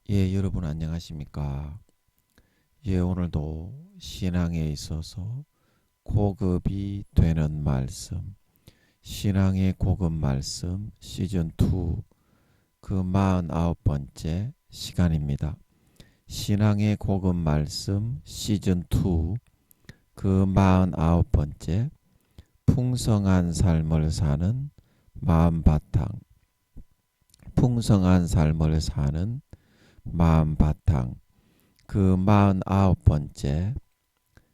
예, 여러분 안녕하십니까? 예, 오늘도 신앙에 있어서 고급이 되는 말씀, 신앙의 고급 말씀 시즌 2 그 49번째 시간입니다. 신앙의 고급 말씀 시즌 2 그 49번째 풍성한 삶을 사는 마음바탕, 풍성한 삶을 사는 마음바탕 그 49번째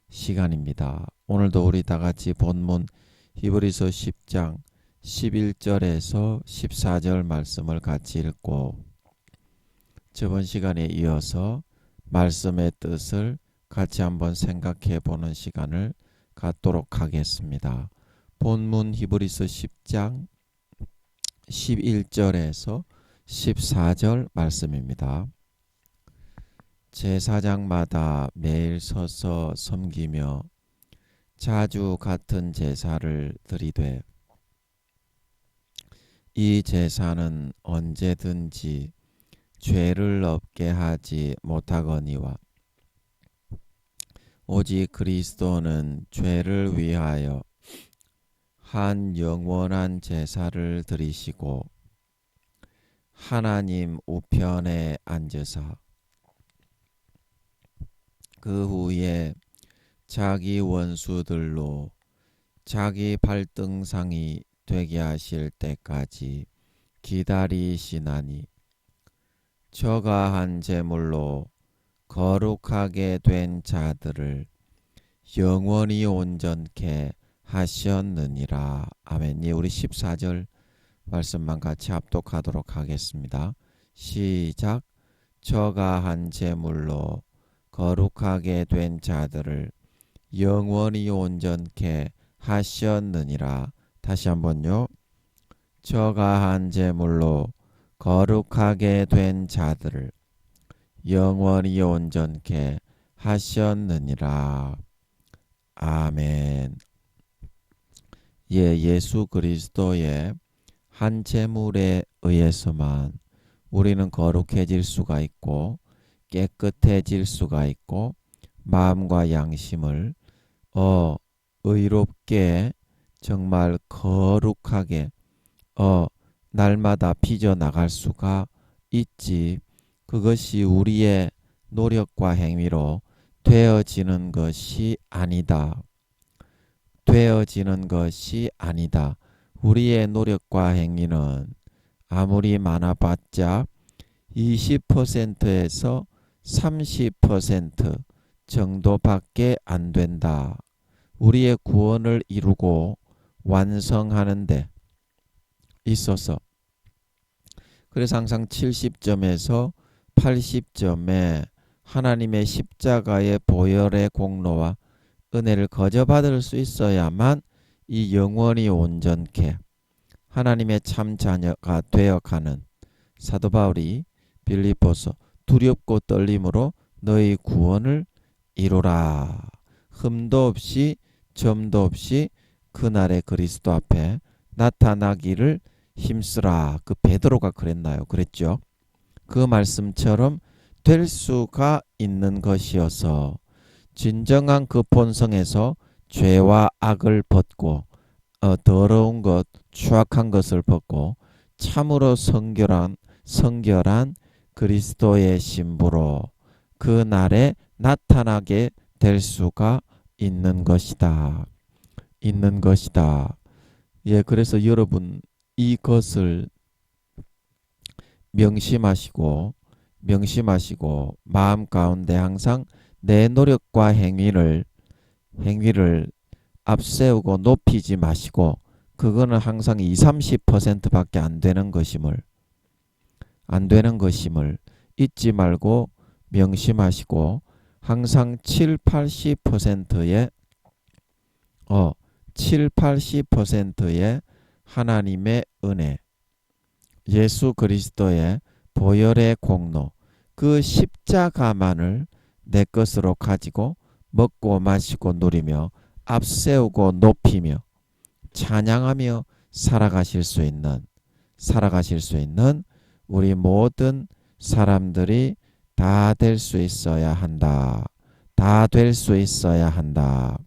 시간입니다. 오늘도 우리 다 같이 본문 히브리서 10장 11절에서 14절 말씀을 같이 읽고 저번 시간에 이어서 말씀의 뜻을 같이 한번 생각해 보는 시간을 갖도록 하겠습니다. 본문 히브리서 10장 11절에서 14절 말씀입니다. 제사장마다 매일 서서 섬기며 자주 같은 제사를 드리되 이 제사는 언제든지 죄를 없게 하지 못하거니와 오직 그리스도는 죄를 위하여 한 영원한 제사를 드리시고 하나님 우편에 앉으사 그 후에 자기 원수들로 자기 발등상이 되게 하실 때까지 기다리시나니 저가 한 제물로 거룩하게 된 자들을 영원히 온전케 하셨느니라. 아멘. 예, 우리 14절 말씀만 같이 합독하도록 하겠습니다. 시작. 저가 한 제물로 거룩하게 된 자들을 영원히 온전케 하셨느니라. 다시 한번요. 저가 한 제물로 거룩하게 된 자들을 영원히 온전케 하셨느니라. 아멘. 예, 예수 그리스도의 한 제물에 의해서만 우리는 거룩해질 수가 있고 깨끗해질 수가 있고 마음과 양심을 의롭게 정말 거룩하게 날마다 빚어나갈 수가 있지. 그것이 우리의 노력과 행위로 되어지는 것이 아니다. 되어지는 것이 아니다. 우리의 노력과 행위는 아무리 많아봤자 20%에서 30% 정도밖에 안 된다. 우리의 구원을 이루고 완성하는 데 있어서 그래서 항상 70점에서 80점에 하나님의 십자가의 보혈의 공로와 은혜를 거저받을 수 있어야만 이 영원히 온전케 하나님의 참 자녀가 되어가는 사도 바울이 빌립보서 두렵고 떨림으로 너희 구원을 이루라. 흠도 없이 점도 없이 그날의 그리스도 앞에 나타나기를 힘쓰라. 그 베드로가 그랬나요? 그랬죠. 그 말씀처럼 될 수가 있는 것이어서 진정한 그 본성에서 죄와 악을 벗고 더러운 것, 추악한 것을 벗고 참으로 성결한 그리스도의 신부로 그 날에 나타나게 될 수가 있는 것이다. 있는 것이다. 예, 그래서 여러분 이것을 명심하시고 마음 가운데 항상 내 노력과 행위를 앞세우고 높이지 마시고 그거는 항상 20-30%밖에 안 되는 것임을 잊지 말고 명심하시고 항상 7-80%의 7-80%의 하나님의 은혜, 예수 그리스도의 보혈의 공로, 그 십자가만을 내 것으로 가지고 먹고 마시고 누리며 앞세우고 높이며 찬양하며 살아가실 수 있는 우리 모든 사람들이 다 될 수 있어야 한다. 다 될 수 있어야 한다.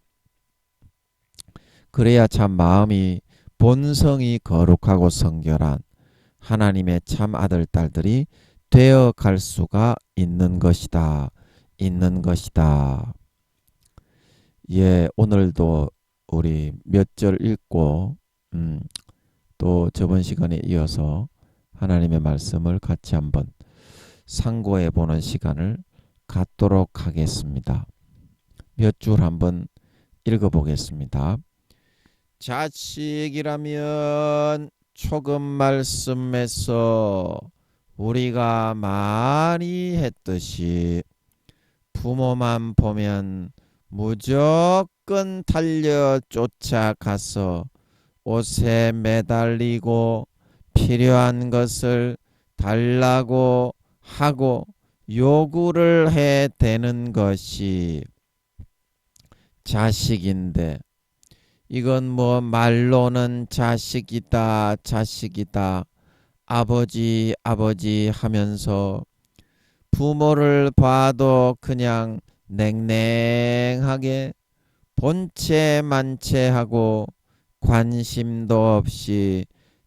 그래야 참 마음이 본성이 거룩하고 성결한 하나님의 참 아들, 딸들이 되어 갈 수가 있는 것이다. 있는 것이다. 예, 오늘도 우리 몇 절 읽고 또 저번 시간에 이어서 하나님의 말씀을 같이 한번 상고해 보는 시간을 갖도록 하겠습니다. 몇 줄 한번 읽어 보겠습니다. 자식이라면 초금 말씀에서 우리가 많이 했듯이 부모만 보면 무조건 달려 쫓아가서 옷에 매달리고 필요한 것을 달라고 하고 요구를 해대는 것이 자식인데, 이건 뭐 말로는 자식이다 자식이다 아버지 아버지 하면서 부모를 봐도 그냥 냉랭하게 본체만체하고 관심도 없이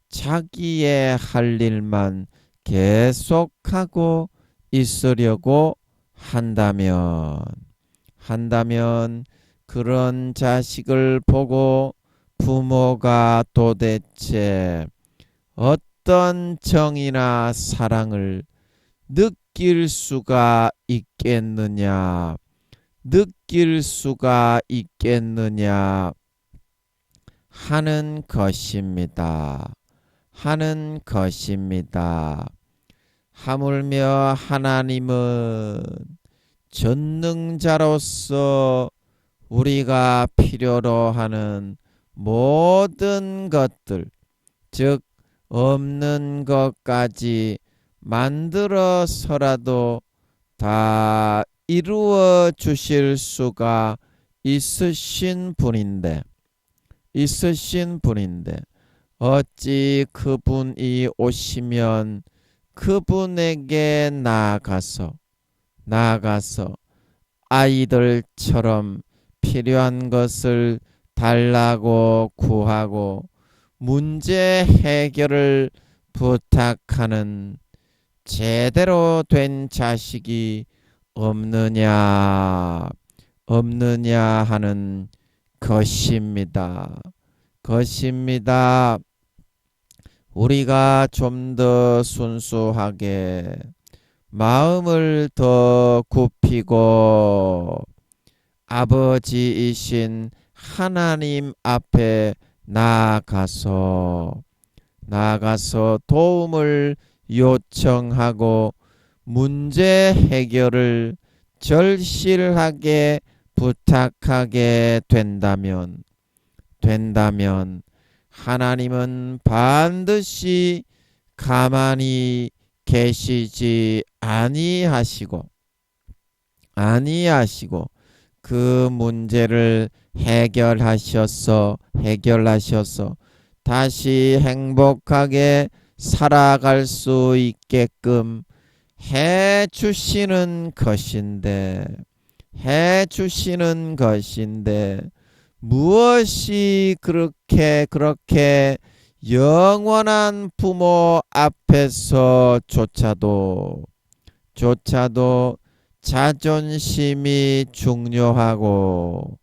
자기의 할 일만 계속하고 있으려고 한다면 그런 자식을 보고 부모가 도대체 어떤 정이나 사랑을 느낄 수가 있겠느냐 하는 것입니다. 하물며 하나님은 전능자로서 우리가 필요로 하는 모든 것들, 즉 없는 것까지 만들어서라도 다 이루어 주실 수가 있으신 분인데 어찌 그분이 오시면 그분에게 나아가서 아이들처럼 필요한 것을 달라고 구하고 문제 해결을 부탁하는 제대로 된 자식이 없느냐 하는 것입니다. 우리가 좀 더 순수하게 마음을 더 굽히고 아버지이신 하나님 앞에 나아가서 도움을 요청하고 문제 해결을 절실하게 부탁하게 된다면 하나님은 반드시 가만히 계시지 아니하시고 그 문제를 해결하셔서 다시 행복하게 살아갈 수 있게끔 해 주시는 것인데 무엇이 그렇게 영원한 부모 앞에서조차도 자존심이 중요하고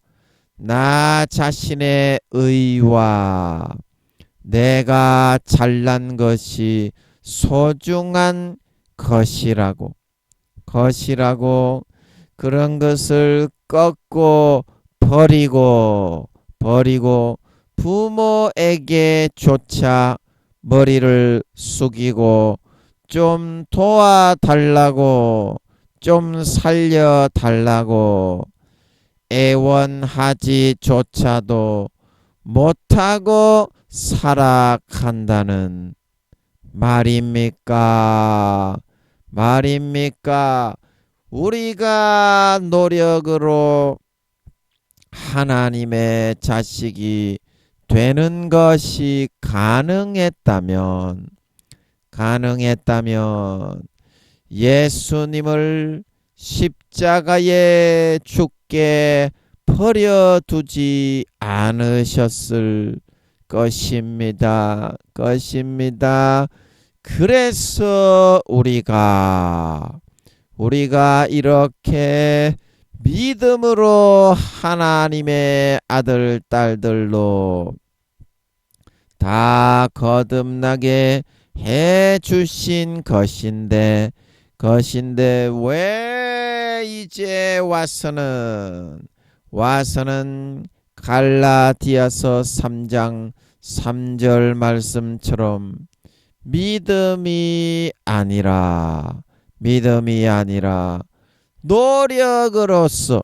나 자신의 의와 내가 잘난 것이 소중한 것이라고 그런 것을 꺾고 버리고 부모에게조차 머리를 숙이고 좀 도와달라고 좀 살려달라고 애원하지조차도 못하고 살아간다는 말입니까? 우리가 노력으로 하나님의 자식이 되는 것이 가능했다면 예수님을 십자가에 죽게 버려두지 않으셨을 것입니다. 그래서 우리가 이렇게 믿음으로 하나님의 아들 딸들로 다 거듭나게 해 주신 것인데 왜 이제 와서는 갈라디아서 3장 3절 말씀처럼 믿음이 아니라 노력으로서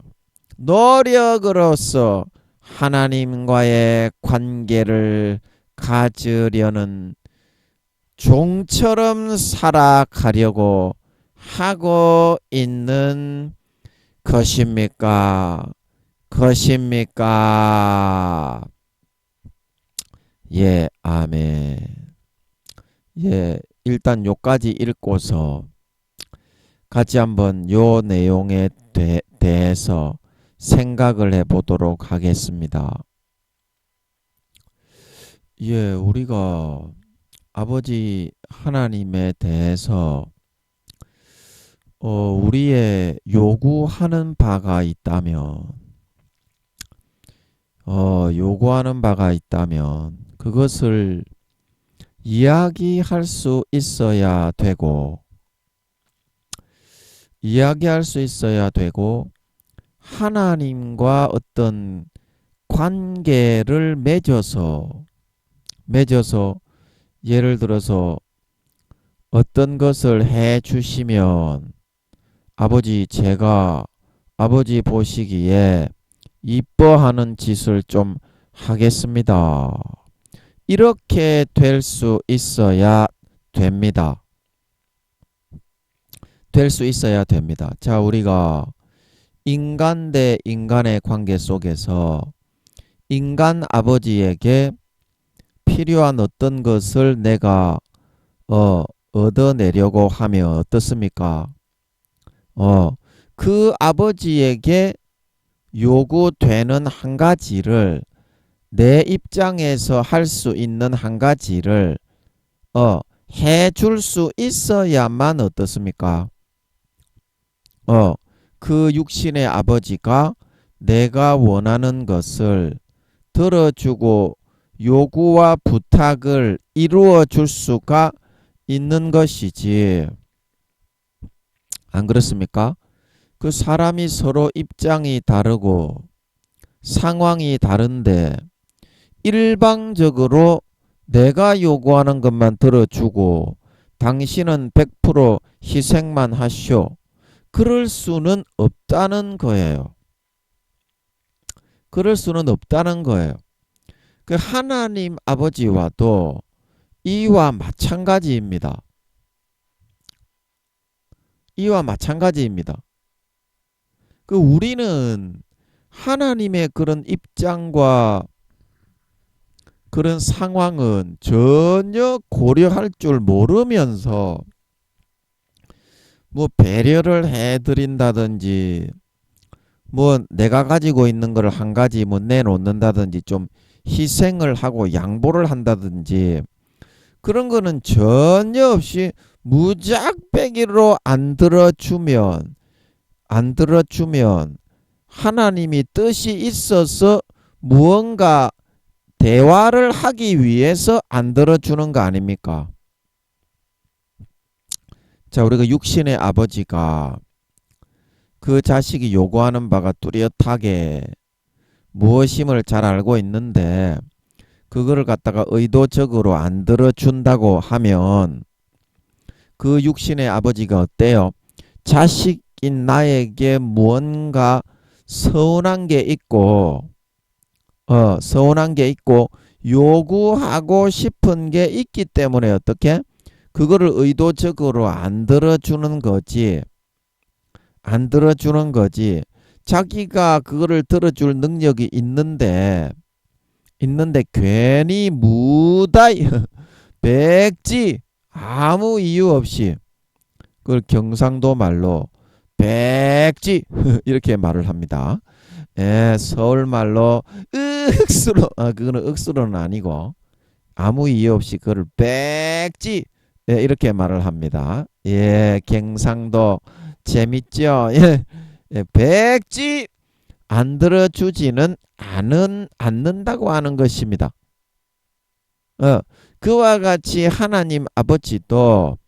하나님과의 관계를 가지려는 종처럼 살아가려고 하고 있는 것입니까? 예, 아멘. 예, 일단 요까지 읽고서 같이 한번 요 내용에 대해서 생각을 해보도록 하겠습니다. 예, 우리가 아버지 하나님에 대해서 우리의 요구하는 바가 있다면 그것을 이야기할 수 있어야 되고 하나님과 어떤 관계를 맺어서 예를 들어서 어떤 것을 해 주시면 제가 아버지 보시기에 이뻐하는 짓을 좀 하겠습니다. 이렇게 될 수 있어야 됩니다. 자, 우리가 인간 대 인간의 관계 속에서 인간 아버지에게 필요한 어떤 것을 내가 얻어내려고 하면 어떻습니까? 그 아버지에게 요구되는 한 가지를 내 입장에서 할 수 있는 한 가지를 해줄 수 있어야만 어떻습니까? 그 육신의 아버지가 내가 원하는 것을 들어주고 요구와 부탁을 이루어 줄 수가 있는 것이지. 안 그렇습니까? 그 사람이 서로 입장이 다르고 상황이 다른데 일방적으로 내가 요구하는 것만 들어주고 당신은 100% 희생만 하시오. 그럴 수는 없다는 거예요. 그 하나님 아버지와도 이와 마찬가지입니다. 그 우리는 하나님의 그런 입장과 그런 상황은 전혀 고려할 줄 모르면서 뭐 배려를 해드린다든지 뭐 내가 가지고 있는 걸 한 가지 뭐 내놓는다든지 좀 희생을 하고 양보를 한다든지 그런 거는 전혀 없이 무작배기로 안 들어주면 하나님이 뜻이 있어서 무언가 대화를 하기 위해서 안 들어주는 거 아닙니까? 자, 우리가 육신의 아버지가 그 자식이 요구하는 바가 뚜렷하게 무엇임을 잘 알고 있는데 그거를 갖다가 의도적으로 안 들어준다고 하면 그 육신의 아버지가 어때요? 자식인 나에게 무언가 서운한 게 있고 요구하고 싶은 게 있기 때문에 어떻게? 그거를 의도적으로 안 들어주는 거지. 자기가 그거를 들어줄 능력이 있는데 괜히 무다히 백지 아무 이유 없이 그걸 경상도 말로 백지 이렇게 말을 합니다. 예, 서울 말로 억수로 그거는 억수로는 아니고 아무 이유 없이 그걸 백지 예, 이렇게 말을 합니다. 예, 경상도 재밌죠? 예, 예, 백지 안 들어주지는 않는다고 하는 것입니다. 그와 같이 하나님 아버지도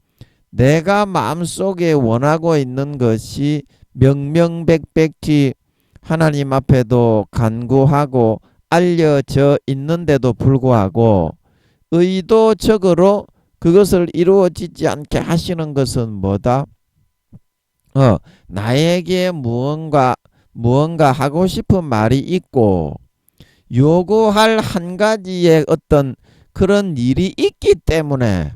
내가 마음속에 원하고 있는 것이 명명백백히 하나님 앞에도 간구하고 알려져 있는데도 불구하고 의도적으로 그것을 이루어지지 않게 하시는 것은 뭐다? 나에게 무언가 하고 싶은 말이 있고 요구할 한 가지의 어떤 그런 일이 있기 때문에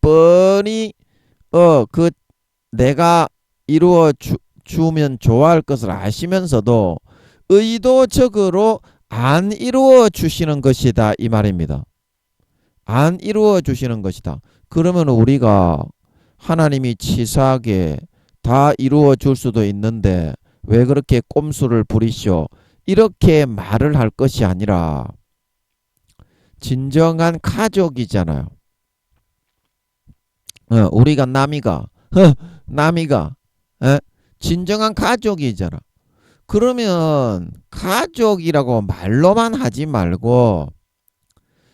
뻔히 그 내가 이루어 주면 좋아할 것을 아시면서도 의도적으로 안 이루어 주시는 것이다 이 말입니다. 안 이루어 주시는 것이다. 그러면 우리가 하나님이 치사하게 다 이루어 줄 수도 있는데 왜 그렇게 꼼수를 부리시오? 이렇게 말을 할 것이 아니라 진정한 가족이잖아요. 우리가 남이가 진정한 가족이잖아. 그러면 가족이라고 말로만 하지 말고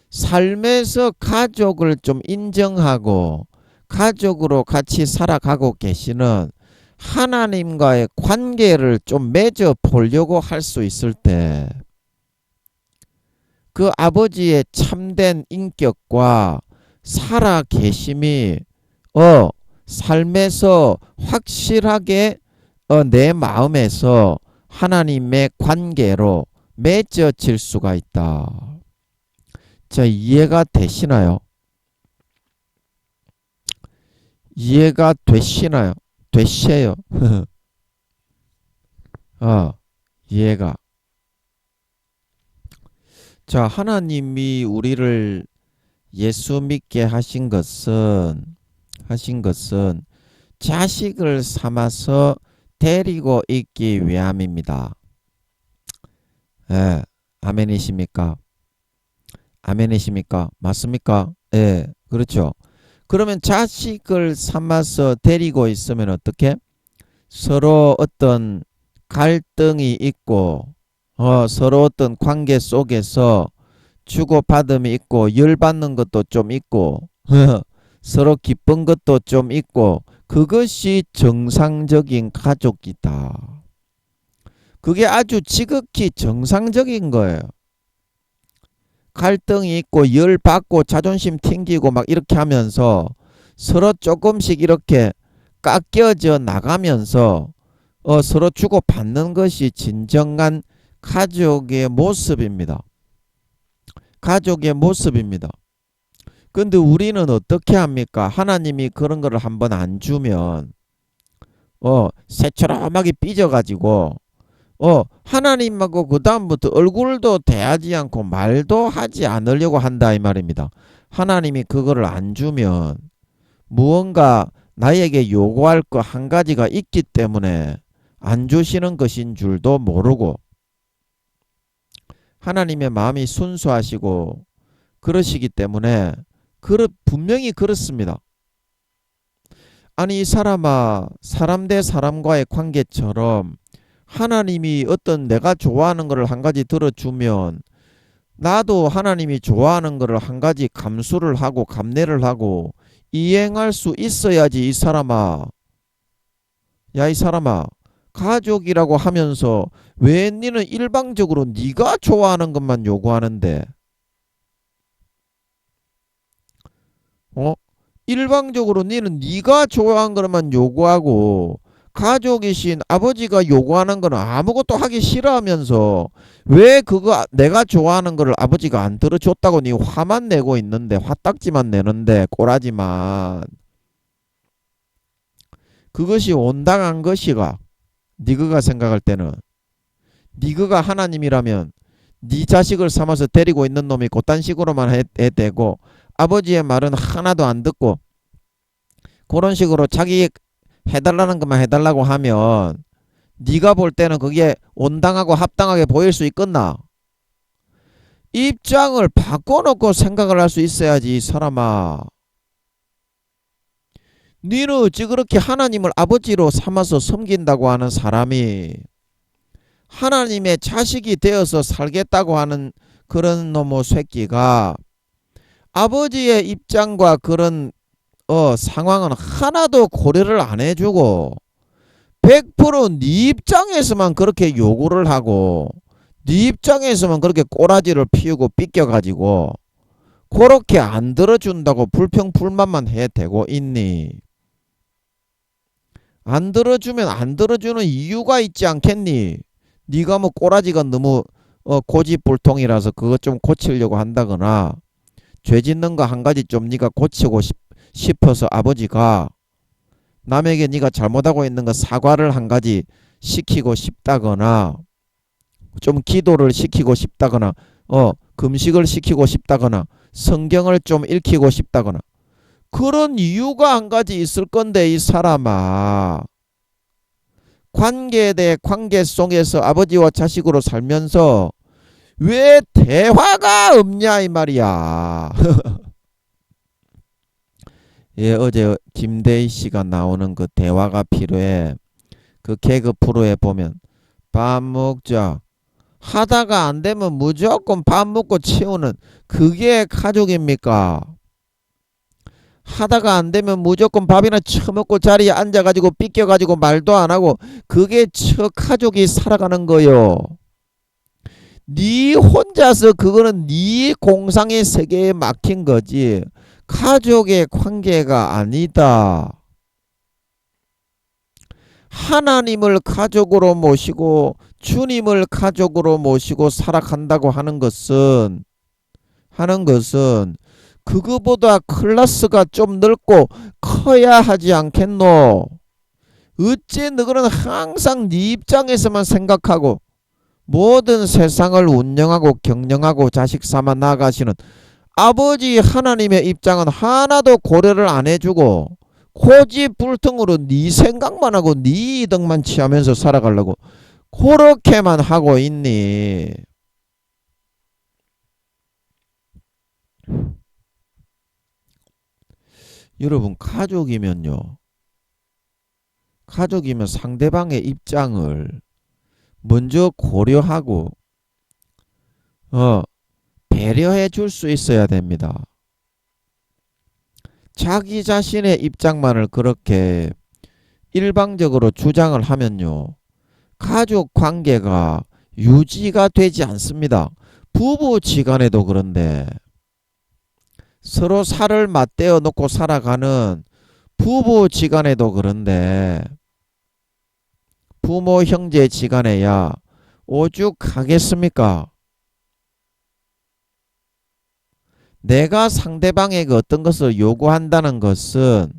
삶에서 가족을 좀 인정하고 가족으로 같이 살아가고 계시는 하나님과의 관계를 좀 맺어 보려고 할 수 있을 때 그 아버지의 참된 인격과 살아 계심이 삶에서 확실하게 내 마음에서 하나님의 관계로 맺어질 수가 있다. 자, 이해가 되시나요? 이해가 되시나요? 되셔요. 이해가. 자, 하나님이 우리를 예수 믿게 하신 것은 자식을 삼아서 데리고 있기 위함입니다. 예, 아멘이십니까? 아멘이십니까? 맞습니까? 예, 그렇죠. 그러면 자식을 삼아서 데리고 있으면 어떻게? 서로 어떤 갈등이 있고 서로 어떤 관계 속에서 주고받음이 있고 열받는 것도 좀 있고 서로 기쁜 것도 좀 있고 그것이 정상적인 가족이다. 그게 아주 지극히 정상적인 거예요. 갈등이 있고 열받고 자존심 튕기고 막 이렇게 하면서 서로 조금씩 이렇게 깎여져 나가면서 서로 주고받는 것이 진정한 가족의 모습입니다. 가족의 모습입니다. 근데 우리는 어떻게 합니까? 하나님이 그런 거를 한번 안 주면 새처럼하게 삐져가지고 하나님하고 그 다음부터 얼굴도 대하지 않고 말도 하지 않으려고 한다 이 말입니다. 하나님이 그거를 안 주면 무언가 나에게 요구할 거 한 가지가 있기 때문에 안 주시는 것인 줄도 모르고 하나님의 마음이 순수하시고 그러시기 때문에 분명히 그렇습니다. 아니 이 사람아, 사람 대 사람과의 관계처럼 하나님이 어떤 내가 좋아하는 것을 한 가지 들어주면 나도 하나님이 좋아하는 것을 한 가지 감수를 하고 감내를 하고 이행할 수 있어야지. 이 사람아, 야 이 사람아, 가족이라고 하면서 왜 니는 일방적으로 네가 좋아하는 것만 요구하는데 일방적으로 니는 네가 좋아하는 것만 요구하고 가족이신 아버지가 요구하는 거는 아무것도 하기 싫어하면서 왜 그거 내가 좋아하는 거를 아버지가 안 들어줬다고 니 화만 내고 있는데, 화딱지만 내는데, 꼬라지만 그것이 온당한 것이가. 니그가 생각할 때는 니그가 하나님이라면 네 자식을 삼아서 데리고 있는 놈이 그딴 식으로만 해대고 아버지의 말은 하나도 안 듣고 그런 식으로 자기 해달라는 것만 해달라고 하면 네가 볼 때는 그게 온당하고 합당하게 보일 수 있겠나? 입장을 바꿔놓고 생각을 할 수 있어야지, 이 사람아. 니는 어찌 그렇게 하나님을 아버지로 삼아서 섬긴다고 하는 사람이 하나님의 자식이 되어서 살겠다고 하는 그런 놈의 새끼가 아버지의 입장과 그런 상황은 하나도 고려를 안 해주고 100%네 입장에서만 그렇게 요구를 하고 네 입장에서만 그렇게 꼬라지를 피우고 삐껴가지고 그렇게 안 들어준다고 불평불만만 해대고 있니? 안 들어주면 안 들어주는 이유가 있지 않겠니? 네가 뭐 꼬라지가 너무 고집불통이라서 그것 좀 고치려고 한다거나 죄 짓는 거 한 가지 좀 네가 고치고 싶어서 아버지가 남에게 네가 잘못하고 있는 거 사과를 한 가지 시키고 싶다거나 좀 기도를 시키고 싶다거나 금식을 시키고 싶다거나 성경을 좀 읽히고 싶다거나 그런 이유가 한 가지 있을 건데 이 사람아. 관계에 대해 관계 속에서 아버지와 자식으로 살면서 왜 대화가 없냐 이 말이야. 예, 어제 김대희 씨가 나오는 그 대화가 필요해. 그 개그 프로에 보면 밥 먹자 하다가 안 되면 무조건 밥 먹고 치우는 그게 가족입니까? 하다가 안 되면 무조건 밥이나 처먹고 자리에 앉아가지고 삐껴가지고 말도 안 하고 그게 저 가족이 살아가는 거요. 네 혼자서 그거는 네 공상의 세계에 막힌 거지 가족의 관계가 아니다. 하나님을 가족으로 모시고 주님을 가족으로 모시고 살아간다고 하는 것은 그거보다 클래스가 좀 넓고 커야 하지 않겠노? 어째 너는 항상 네 입장에서만 생각하고 모든 세상을 운영하고 경영하고 자식 삼아 나가시는 아버지 하나님의 입장은 하나도 고려를 안 해주고 고집불통으로 네 생각만 하고 네 이득만 취하면서 살아가려고 그렇게만 하고 있니? 여러분 가족이면 상대방의 입장을 먼저 고려하고 배려해 줄 수 있어야 됩니다. 자기 자신의 입장만을 그렇게 일방적으로 주장을 하면요. 가족 관계가 유지가 되지 않습니다. 부부지간에도 그런데 서로 살을 맞대어 놓고 살아가는 부부지간에도 그런데 부모 형제지간에야 오죽하겠습니까? 내가 상대방에게 어떤 것을 요구한다는 것은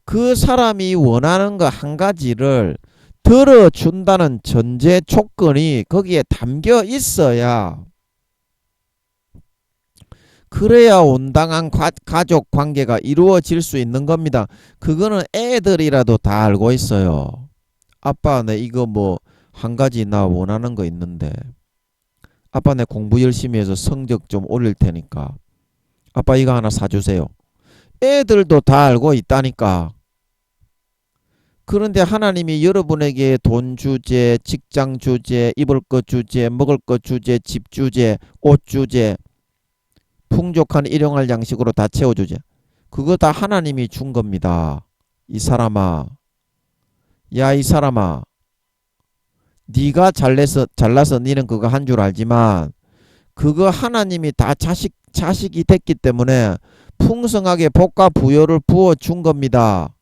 그 사람이 원하는 거 한 가지를 들어준다는 전제 조건이 거기에 담겨 있어야 그래야 온당한 가족 관계가 이루어질 수 있는 겁니다. 그거는 애들이라도 다 알고 있어요. 아빠 내 이거 뭐 한 가지 나 원하는 거 있는데 아빠 내 공부 열심히 해서 성적 좀 올릴 테니까 아빠 이거 하나 사주세요. 애들도 다 알고 있다니까. 그런데 하나님이 여러분에게 돈 주제, 직장 주제, 입을 것 주제, 먹을 것 주제, 집 주제, 옷 주제, 풍족한 일용할 양식으로 다 채워주제. 그거 다 하나님이 준 겁니다. 이 사람아. 야, 이 사람아. 네가 잘나서 니는 그거 한 줄 알지만 그거 하나님이 다 자식이 됐기 때문에 풍성하게 복과 부여를 부어준 겁니다.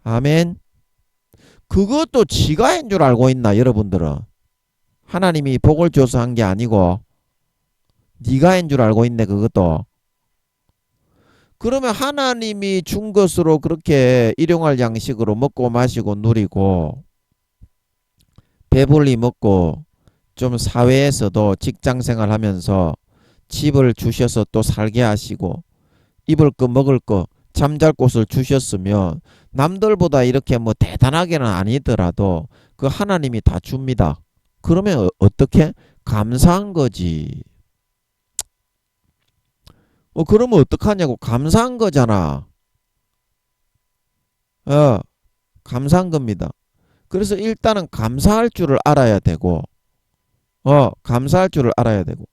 아멘. 그것도 지가 한 줄 알고 있나 여러분들은? 하나님이 복을 줘서 한 게 아니고 네가 한 줄 알고 있네 그것도. 그러면 하나님이 준 것으로 그렇게 일용할 양식으로 먹고 마시고 누리고 배불리 먹고 좀 사회에서도 직장생활 하면서 집을 주셔서 또 살게 하시고 입을 거 먹을 거 잠잘 곳을 주셨으면 남들보다 이렇게 뭐 대단하게는 아니더라도 그 하나님이 다 줍니다. 그러면 어떻게? 감사한 거지. 그러면 어떡하냐고. 감사한 거잖아. 감사한 겁니다. 그래서 일단은 감사할 줄을 알아야 되고, 감사할 줄을 알아야 되고.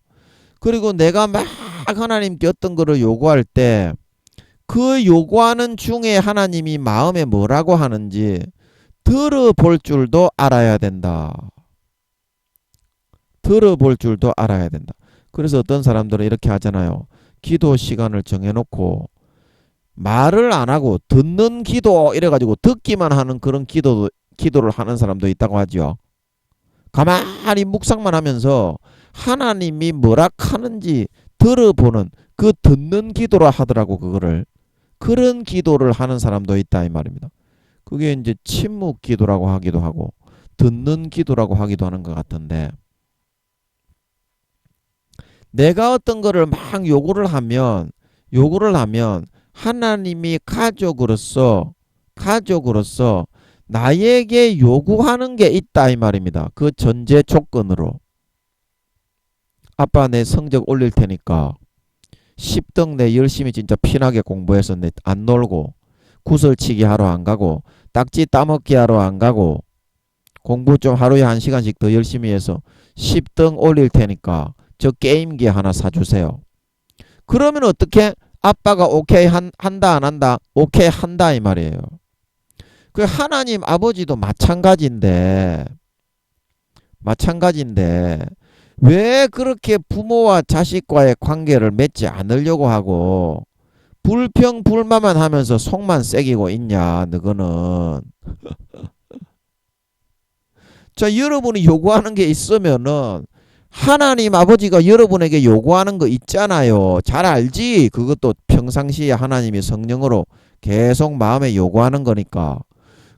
그리고 내가 막 하나님께 어떤 거를 요구할 때, 그 요구하는 중에 하나님이 마음에 뭐라고 하는지 들어볼 줄도 알아야 된다. 들어볼 줄도 알아야 된다. 그래서 어떤 사람들은 이렇게 하잖아요. 기도 시간을 정해놓고 말을 안 하고 듣는 기도 이래가지고 듣기만 하는 그런 기도를 하는 사람도 있다고 하죠. 가만히 묵상만 하면서 하나님이 뭐라 하는지 들어보는 그 듣는 기도라 하더라고. 그거를 그런 기도를 하는 사람도 있다 이 말입니다. 그게 이제 침묵 기도라고 하기도 하고 듣는 기도라고 하기도 하는 것 같은데, 내가 어떤 거를 막 요구를 하면 하나님이 가족으로서 나에게 요구하는 게 있다 이 말입니다. 그 전제 조건으로. 아빠 내 성적 올릴 테니까 10등 내 열심히 진짜 피나게 공부해서 내 안 놀고 구설치기 하러 안 가고 딱지 따먹기 하러 안 가고 공부 좀 하루에 1시간씩 더 열심히 해서 10등 올릴 테니까 저 게임기 하나 사주세요. 그러면 어떻게? 아빠가 오케이 한다 안 한다? 오케이 한다 이 말이에요. 그 하나님 아버지도 마찬가지인데 왜 그렇게 부모와 자식과의 관계를 맺지 않으려고 하고 불평불만만 하면서 속만 새기고 있냐 너거는. 자, 여러분이 요구하는 게 있으면은 하나님 아버지가 여러분에게 요구하는 거 있잖아요. 잘 알지? 그것도 평상시에 하나님이 성령으로 계속 마음에 요구하는 거니까.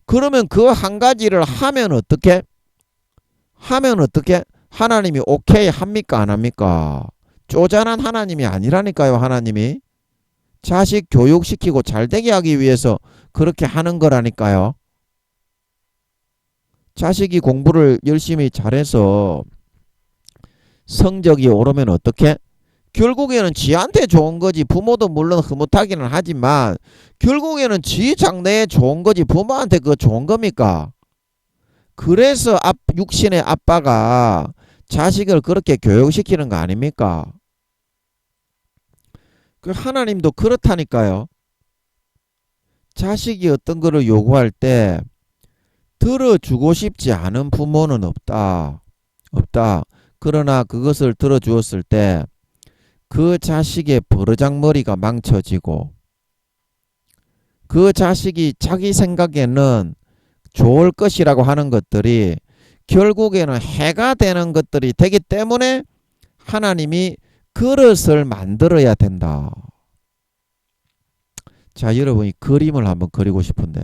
그러면 그 한 가지를 하면 어떻게? 하나님이 오케이 합니까 안 합니까? 쪼잔한 하나님이 아니라니까요. 하나님이 자식 교육시키고 잘되게 하기 위해서 그렇게 하는 거라니까요. 자식이 공부를 열심히 잘해서 성적이 오르면 어떻게? 결국에는 지한테 좋은 거지. 부모도 물론 흐뭇하기는 하지만 결국에는 지 장래에 좋은 거지. 부모한테 그거 좋은 겁니까? 그래서 육신의 아빠가 자식을 그렇게 교육시키는 거 아닙니까? 그 하나님도 그렇다니까요. 자식이 어떤 거를 요구할 때 들어주고 싶지 않은 부모는 없다. 그러나 그것을 들어주었을 때 그 자식의 버르장머리가 망쳐지고 그 자식이 자기 생각에는 좋을 것이라고 하는 것들이 결국에는 해가 되는 것들이 되기 때문에 하나님이 그릇을 만들어야 된다. 자, 여러분이 그림을 한번 그리고 싶은데,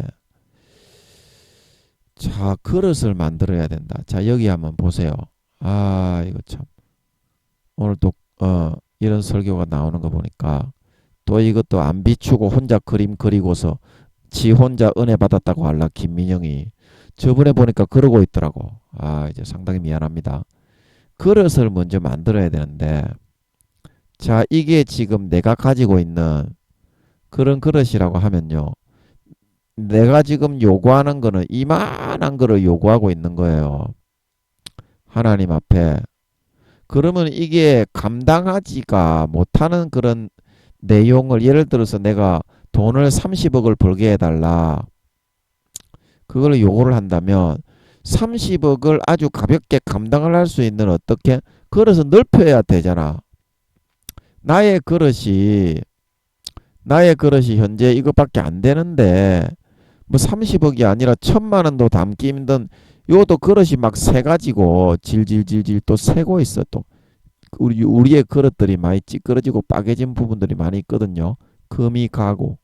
자, 그릇을 만들어야 된다. 자, 여기 한번 보세요. 이거 참 오늘 또 이런 설교가 나오는 거 보니까 또 이것도 안 비추고 혼자 그림 그리고서 지 혼자 은혜 받았다고 할라 김민영이 저번에 보니까 그러고 있더라고. 이제 상당히 미안합니다. 그릇을 먼저 만들어야 되는데, 자, 이게 지금 내가 가지고 있는 그런 그릇이라고 하면요, 내가 지금 요구하는 거는 이만한 거를 요구하고 있는 거예요. 하나님 앞에. 그러면 이게 감당하지가 못하는 그런 내용을, 예를 들어서 내가 돈을 30억을 벌게 해달라. 그걸 요구를 한다면 30억을 아주 가볍게 감당을 할 수 있는 어떻게 그릇을 넓혀야 되잖아. 나의 그릇이 현재 이것밖에 안 되는데 뭐 30억이 아니라 1,000만 원도 담기 힘든 요것도 그릇이 막 새가지고 질질질질 또 새고 있어. 또 우리의 그릇들이 많이 찌그러지고 빠개진 부분들이 많이 있거든요. 금이 가고.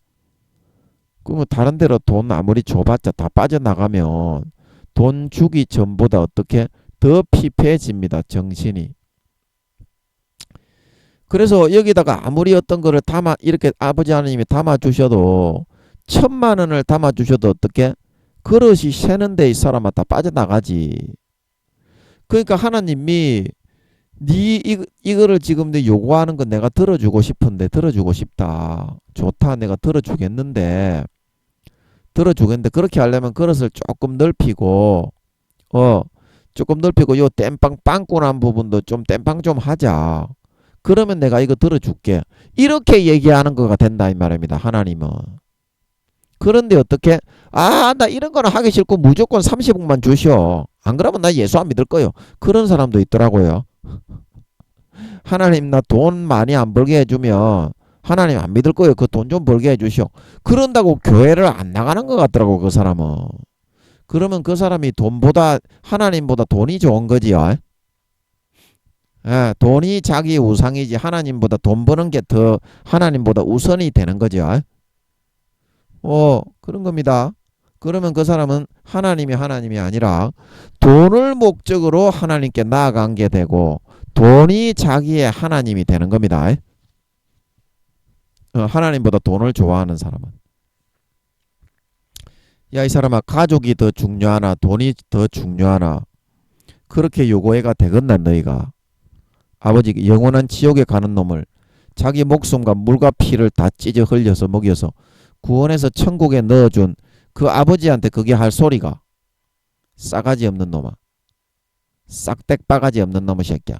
그러면 다른 데로 돈 아무리 줘봤자 다 빠져나가면 돈 주기 전보다 어떻게 더 피폐해집니다. 정신이. 그래서 여기다가 아무리 어떤 거를 담아 이렇게 아버지 하나님이 담아 주셔도 1,000만 원을 담아 주셔도 어떻게 그릇이 새는데 이 사람아 다 빠져나가지. 그러니까 하나님이 이거를 지금 내 요구하는 건 내가 들어주고 싶은데 들어주고 싶다. 좋다. 내가 들어주겠는데 그렇게 하려면 그릇을 조금 넓히고 조금 넓히고 요 땜빵 빵꾸난 부분도 좀 땜빵 좀 하자. 그러면 내가 이거 들어줄게. 이렇게 얘기하는 거가 된다 이 말입니다. 하나님은. 그런데 어떻게 나 이런 거는 하기 싫고 무조건 30억만 주셔. 안 그러면 나 예수 안 믿을 거요. 그런 사람도 있더라고요. 하나님 나 돈 많이 안 벌게 해주면 하나님 안 믿을 거예요. 그 돈 좀 벌게 해주시오. 그런다고 교회를 안 나가는 것 같더라고 그 사람은. 그러면 그 사람이 돈보다 하나님보다 돈이 좋은 거지요. 예, 돈이 자기 우상이지 하나님보다 돈 버는 게 더 하나님보다 우선이 되는 거죠. 그런 겁니다. 그러면 그 사람은 하나님이 아니라 돈을 목적으로 하나님께 나아간 게 되고 돈이 자기의 하나님이 되는 겁니다. 하나님보다 돈을 좋아하는 사람은. 야, 이 사람아, 가족이 더 중요하나 돈이 더 중요하나 그렇게 요구해가 되겠나 너희가. 아버지 영원한 지옥에 가는 놈을 자기 목숨과 물과 피를 다 찢어 흘려서 먹여서 구원해서 천국에 넣어준 그 아버지한테 그게 할 소리가. 싸가지 없는 놈아. 싹댁바가지 없는 놈의 새끼야.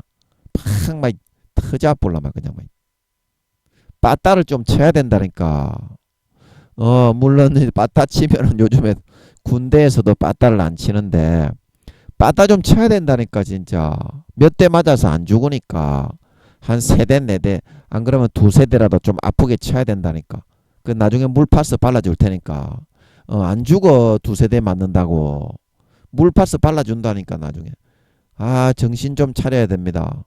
팍막 터져 볼라 막 그냥 막. 빠따를 좀 쳐야 된다니까. 물론 빠따 치면은 요즘에 군대에서도 빠따를 안 치는데 빠따 좀 쳐야 된다니까 진짜. 몇 대 맞아서 안 죽으니까 한 3대 4대 안 그러면 2세대라도 좀 아프게 쳐야 된다니까. 그 나중에 물파스 발라줄 테니까. 안 죽어 2세대 맞는다고. 물파스 발라준다니까 나중에. 정신 좀 차려야 됩니다.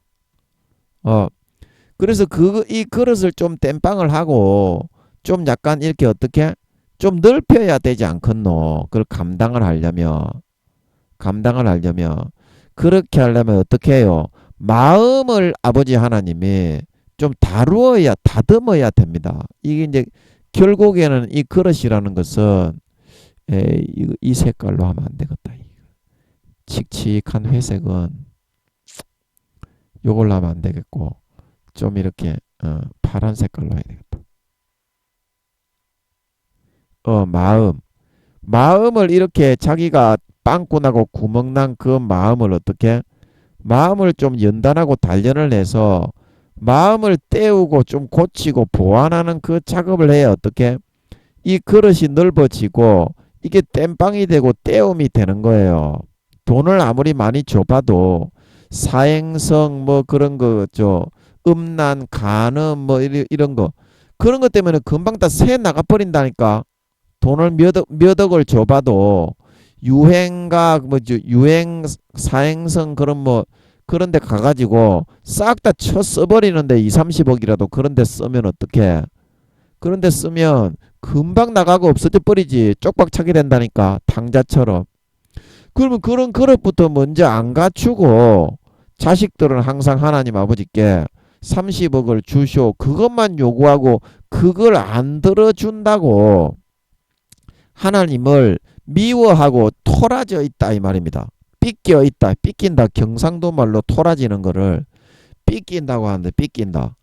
그래서 이 그릇을 좀 땜빵을 하고 좀 약간 이렇게 어떻게 좀 넓혀야 되지 않겠노. 그걸 감당을 하려면 그렇게 하려면 어떻게 해요? 마음을 아버지 하나님이 좀 다듬어야 됩니다. 이게 이제 결국에는 이 그릇이라는 것은 이 색깔로 하면 안 되겠다. 칙칙한 회색은 요걸로 하면 안 되겠고 좀 이렇게 파란 색깔로 해야 되겠다. 마음을 이렇게 자기가 빵꾸나고 구멍난 그 마음을 어떻게 마음을 좀 연단하고 단련을 해서 마음을 때우고 좀 고치고 보완하는 그 작업을 해야 어떻게 이 그릇이 넓어지고 이게 땜빵이 되고 때움이 되는 거예요. 돈을 아무리 많이 줘봐도 사행성 뭐 그런 거 음란 간음 뭐 이런 거 그런 것 때문에 금방 다 새 나가버린다니까. 돈을 몇 억을 줘봐도 유행가 유행 사행성 그런 뭐 그런 데 가가지고 싹 다 쳐 써버리는데 2, 30억이라도 그런 데 쓰면 어떡해. 그런 데 쓰면 금방 나가고 없어져 버리지. 쪽박 차게 된다니까. 탕자처럼. 그러면 그런 그릇부터 먼저 안 갖추고 자식들은 항상 하나님 아버지께 30억을 주시오. 그것만 요구하고 그걸 안 들어준다고 하나님을 미워하고 토라져 있다 이 말입니다. 삐껴 있다. 삐낀다. 경상도 말로 토라지는 거를 삐낀다고 하는데 삐낀다.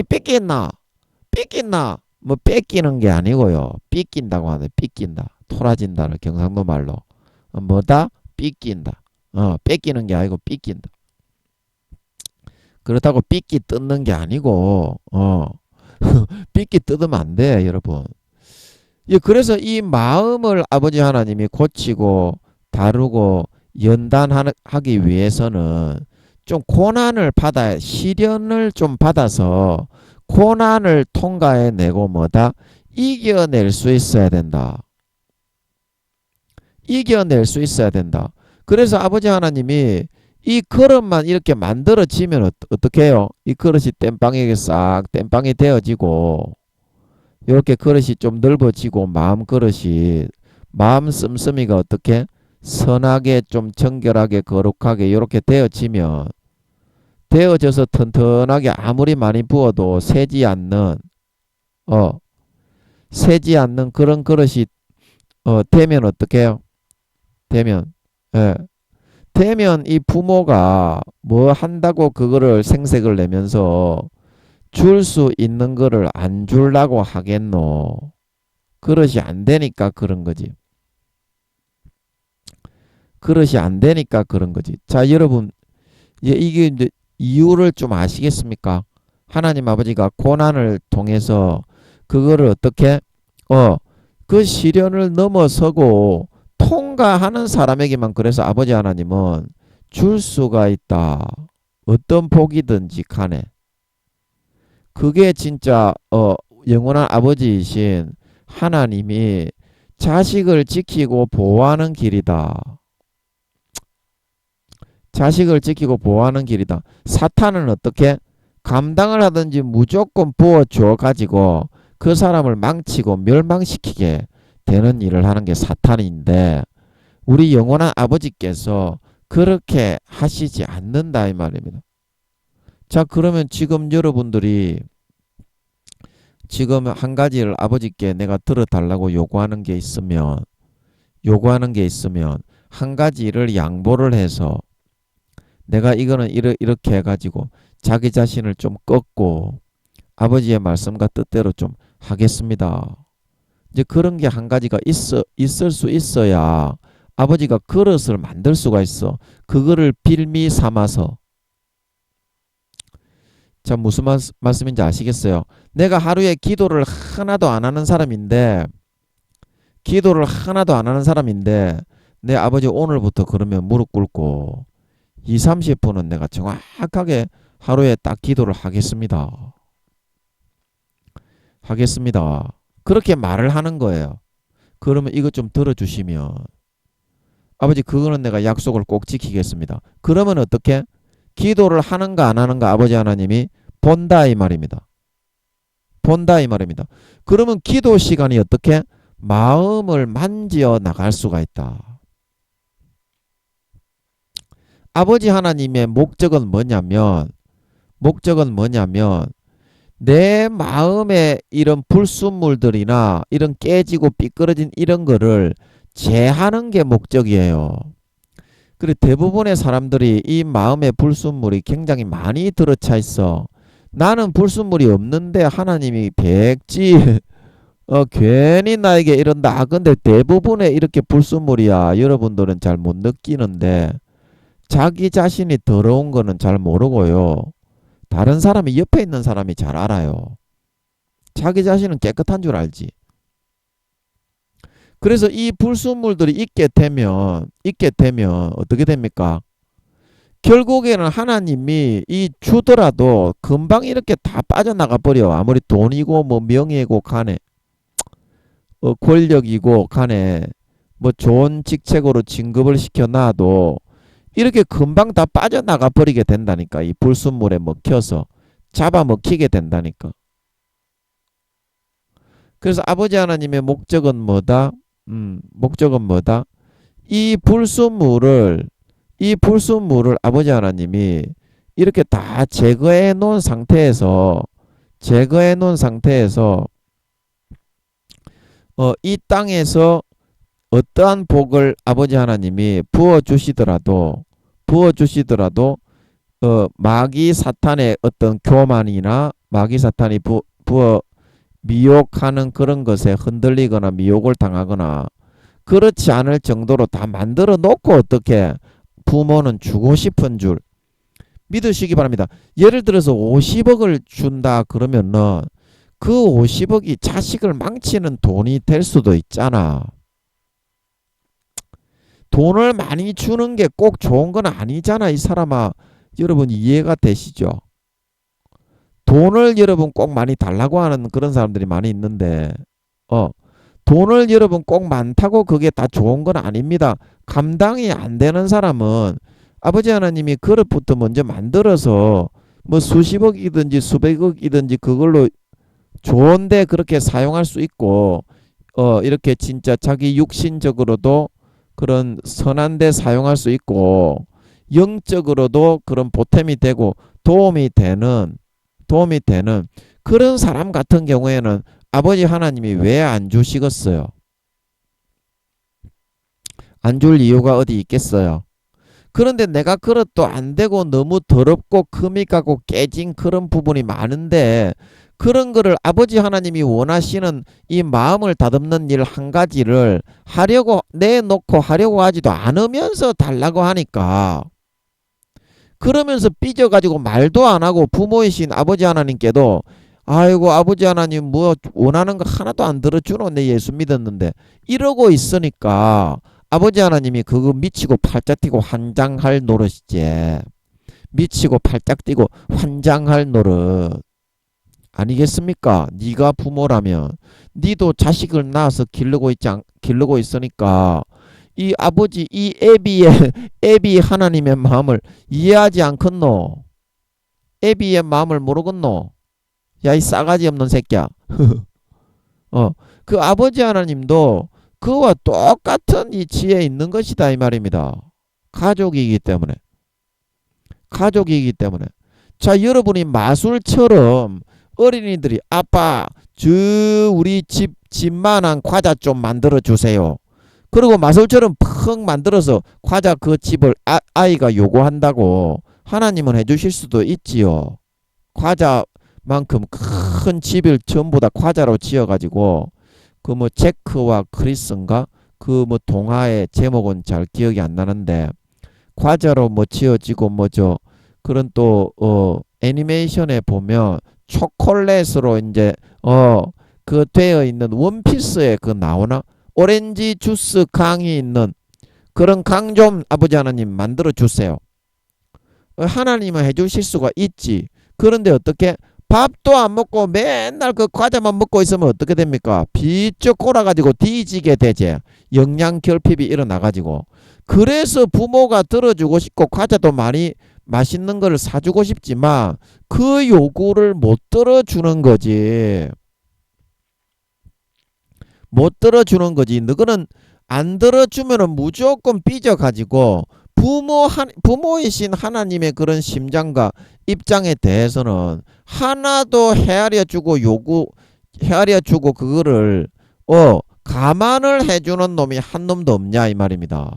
삐끼나? 뭐 뺏기는 게 아니고요. 삐낀다고 하는데 삐낀다. 토라진다를 경상도 말로 뭐다? 삐낀다. 뺏기는 게 아니고 삐낀다. 그렇다고 삐끼 뜯는 게 아니고 삐끼 뜯으면 안 돼 여러분. 그래서 이 마음을 아버지 하나님이 고치고 다루고 연단하기 위해서는 좀 고난을 받아야 시련을 좀 받아서 고난을 통과해내고 뭐다? 이겨낼 수 있어야 된다. 그래서 아버지 하나님이 이 그릇만 이렇게 만들어지면 어떻게 해요? 이 그릇이 땜빵이 싹 땜빵이 되어지고 이렇게 그릇이 좀 넓어지고 마음 씀씀이가 어떻게 선하게 좀 정결하게 거룩하게 이렇게 되어지면 데워져서 튼튼하게 아무리 많이 부어도 어, 새지 않는 그런 그릇이 되면 어떻게 해요? 되면, 예. 되면 이 부모가 뭐 한다고 그거를 생색을 내면서 줄 수 있는 거를 안 줄라고 하겠노. 그릇이 안 되니까 그런 거지. 그릇이 안 되니까 그런 거지. 자, 여러분, 이게 이제 이유를 좀 아시겠습니까? 하나님 아버지가 고난을 통해서 그거를 어떻게, 어, 그 시련을 넘어서고 통과하는 사람에게만 그래서 아버지 하나님은 줄 수가 있다. 어떤 복이든지 간에. 그게 진짜, 영원한 아버지이신 하나님이 자식을 지키고 보호하는 길이다. 자식을 지키고 보호하는 길이다. 사탄은 어떻게 감당을 하든지 무조건 부어줘 가지고 그 사람을 망치고 멸망시키게 되는 일을 하는 게 사탄인데 우리 영원한 아버지께서 그렇게 하시지 않는다 이 말입니다. 자, 그러면 지금 여러분들이 지금 한 가지를 아버지께 내가 들어달라고 요구하는 게 있으면 한 가지를 양보를 해서 내가 이거는 이렇게 해가지고 자기 자신을 좀 꺾고 아버지의 말씀과 뜻대로 좀 하겠습니다. 이제 그런 게 한 가지가 있을 수 있어야 아버지가 그릇을 만들 수가 있어. 그거를 빌미 삼아서. 자, 무슨 말씀인지 아시겠어요? 내가 하루에 기도를 하나도 안 하는 사람인데 내 아버지 오늘부터 그러면 무릎 꿇고 2, 30분은 내가 정확하게 하루에 딱 기도를 하겠습니다. 그렇게 말을 하는 거예요. 그러면 이것 좀 들어주시면 아버지 그거는 내가 약속을 꼭 지키겠습니다. 그러면 어떻게? 기도를 하는가 안 하는가 아버지 하나님이 본다 이 말입니다. 그러면 기도 시간이 어떻게? 마음을 만지어 나갈 수가 있다. 아버지 하나님의 목적은 뭐냐면 내 마음에 이런 불순물들이나 이런 깨지고 삐끄러진 이런 거를 제하는 게 목적이에요. 그리고 대부분의 사람들이 이 마음의 불순물이 굉장히 많이 들어차 있어. 나는 불순물이 없는데 하나님이 백지 괜히 나에게 이런다. 근데 대부분의 이렇게 불순물이야. 여러분들은 잘 못 느끼는데 자기 자신이 더러운 거는 잘 모르고요. 다른 사람이 옆에 있는 사람이 잘 알아요. 자기 자신은 깨끗한 줄 알지. 그래서 이 불순물들이 있게 되면 어떻게 됩니까? 결국에는 하나님이 이 주더라도 금방 이렇게 다 빠져나가 버려. 아무리 돈이고 뭐 명예고 간에 권력이고 간에 뭐 좋은 직책으로 진급을 시켜놔도 이렇게 금방 다 빠져나가 버리게 된다니까. 이 불순물에 먹혀서 잡아먹히게 된다니까. 그래서 아버지 하나님의 목적은 뭐다? 이 불순물을 아버지 하나님이 이렇게 다 제거해 놓은 상태에서 이 땅에서 어떠한 복을 아버지 하나님이 부어 주시더라도 마귀 사탄의 어떤 교만이나 마귀 사탄이 부어 미혹하는 그런 것에 흔들리거나 미혹을 당하거나 그렇지 않을 정도로 다 만들어 놓고 어떻게 부모는 주고 싶은 줄 믿으시기 바랍니다. 예를 들어서 50억을 준다 그러면은 그 50억이 자식을 망치는 돈이 될 수도 있잖아. 돈을 많이 주는 게 꼭 좋은 건 아니잖아. 이 사람아, 여러분 이해가 되시죠? 돈을 여러분 꼭 많이 달라고 하는 그런 사람들이 많이 있는데 돈을 여러분 꼭 많다고 그게 다 좋은 건 아닙니다. 감당이 안 되는 사람은 아버지 하나님이 그릇부터 먼저 만들어서 뭐 수십억이든지 수백억이든지 그걸로 좋은데 그렇게 사용할 수 있고 이렇게 진짜 자기 육신적으로도 그런 선한 데 사용할 수 있고 영적으로도 그런 보탬이 되고 도움이 되는 그런 사람 같은 경우에는 아버지 하나님이 왜 안 주시겠어요? 안 줄 이유가 어디 있겠어요? 그런데 내가 그것도 안 되고 너무 더럽고 금이 가고 깨진 그런 부분이 많은데 그런 거를 아버지 하나님이 원하시는 이 마음을 다듬는 일 한 가지를 하려고 내놓고 하려고 하지도 않으면서 달라고 하니까 그러면서 삐져가지고 말도 안 하고 부모이신 아버지 하나님께도 아이고 아버지 하나님 뭐 원하는 거 하나도 안 들어주노 내 예수 믿었는데 이러고 있으니까 아버지 하나님이 그거 미치고 팔짝 뛰고 환장할 노릇이지. 미치고 팔짝 뛰고 환장할 노릇 아니겠습니까? 네가 부모라면 네도 자식을 낳아서 기르고 있으니까 이 아버지 이 애비 하나님의 마음을 이해하지 않겠노? 애비의 마음을 모르겠노? 야 이 싸가지 없는 새끼야. 그 아버지 하나님도 그와 똑같은 이치에 있는 것이다 이 말입니다. 가족이기 때문에. 가족이기 때문에. 자, 여러분이 마술처럼 어린이들이 아빠 저 우리 집만한 과자 좀 만들어 주세요. 그리고 마술처럼 펑 만들어서 과자 그 집을 아이가 요구한다고 하나님은 해주실 수도 있지요. 과자만큼 큰 집을 전부 다 과자로 지어가지고 그 뭐 제크와 크리스인가 그 뭐 동화의 제목은 잘 기억이 안 나는데 과자로 뭐 지어지고 뭐죠. 그런 또 애니메이션에 보면 초콜릿으로 이제 그 되어 있는 원피스에 그 나오나 오렌지 주스 강이 있는 그런 강 좀 아버지 하나님 만들어 주세요. 하나님은 해주실 수가 있지. 그런데 어떻게 밥도 안 먹고 맨날 그 과자만 먹고 있으면 어떻게 됩니까? 비쩍 골아가지고 뒤지게 되지. 영양 결핍이 일어나가지고. 그래서 부모가 들어주고 싶고 과자도 많이 맛있는 걸 사주고 싶지만 그 요구를 못 들어주는 거지. 못 들어주는 거지. 너거는 안 들어주면은 무조건 삐져가지고 부모이신 하나님의 그런 심장과 입장에 대해서는 하나도 헤아려 주고 그거를 감안을 해주는 놈이 한 놈도 없냐 이 말입니다.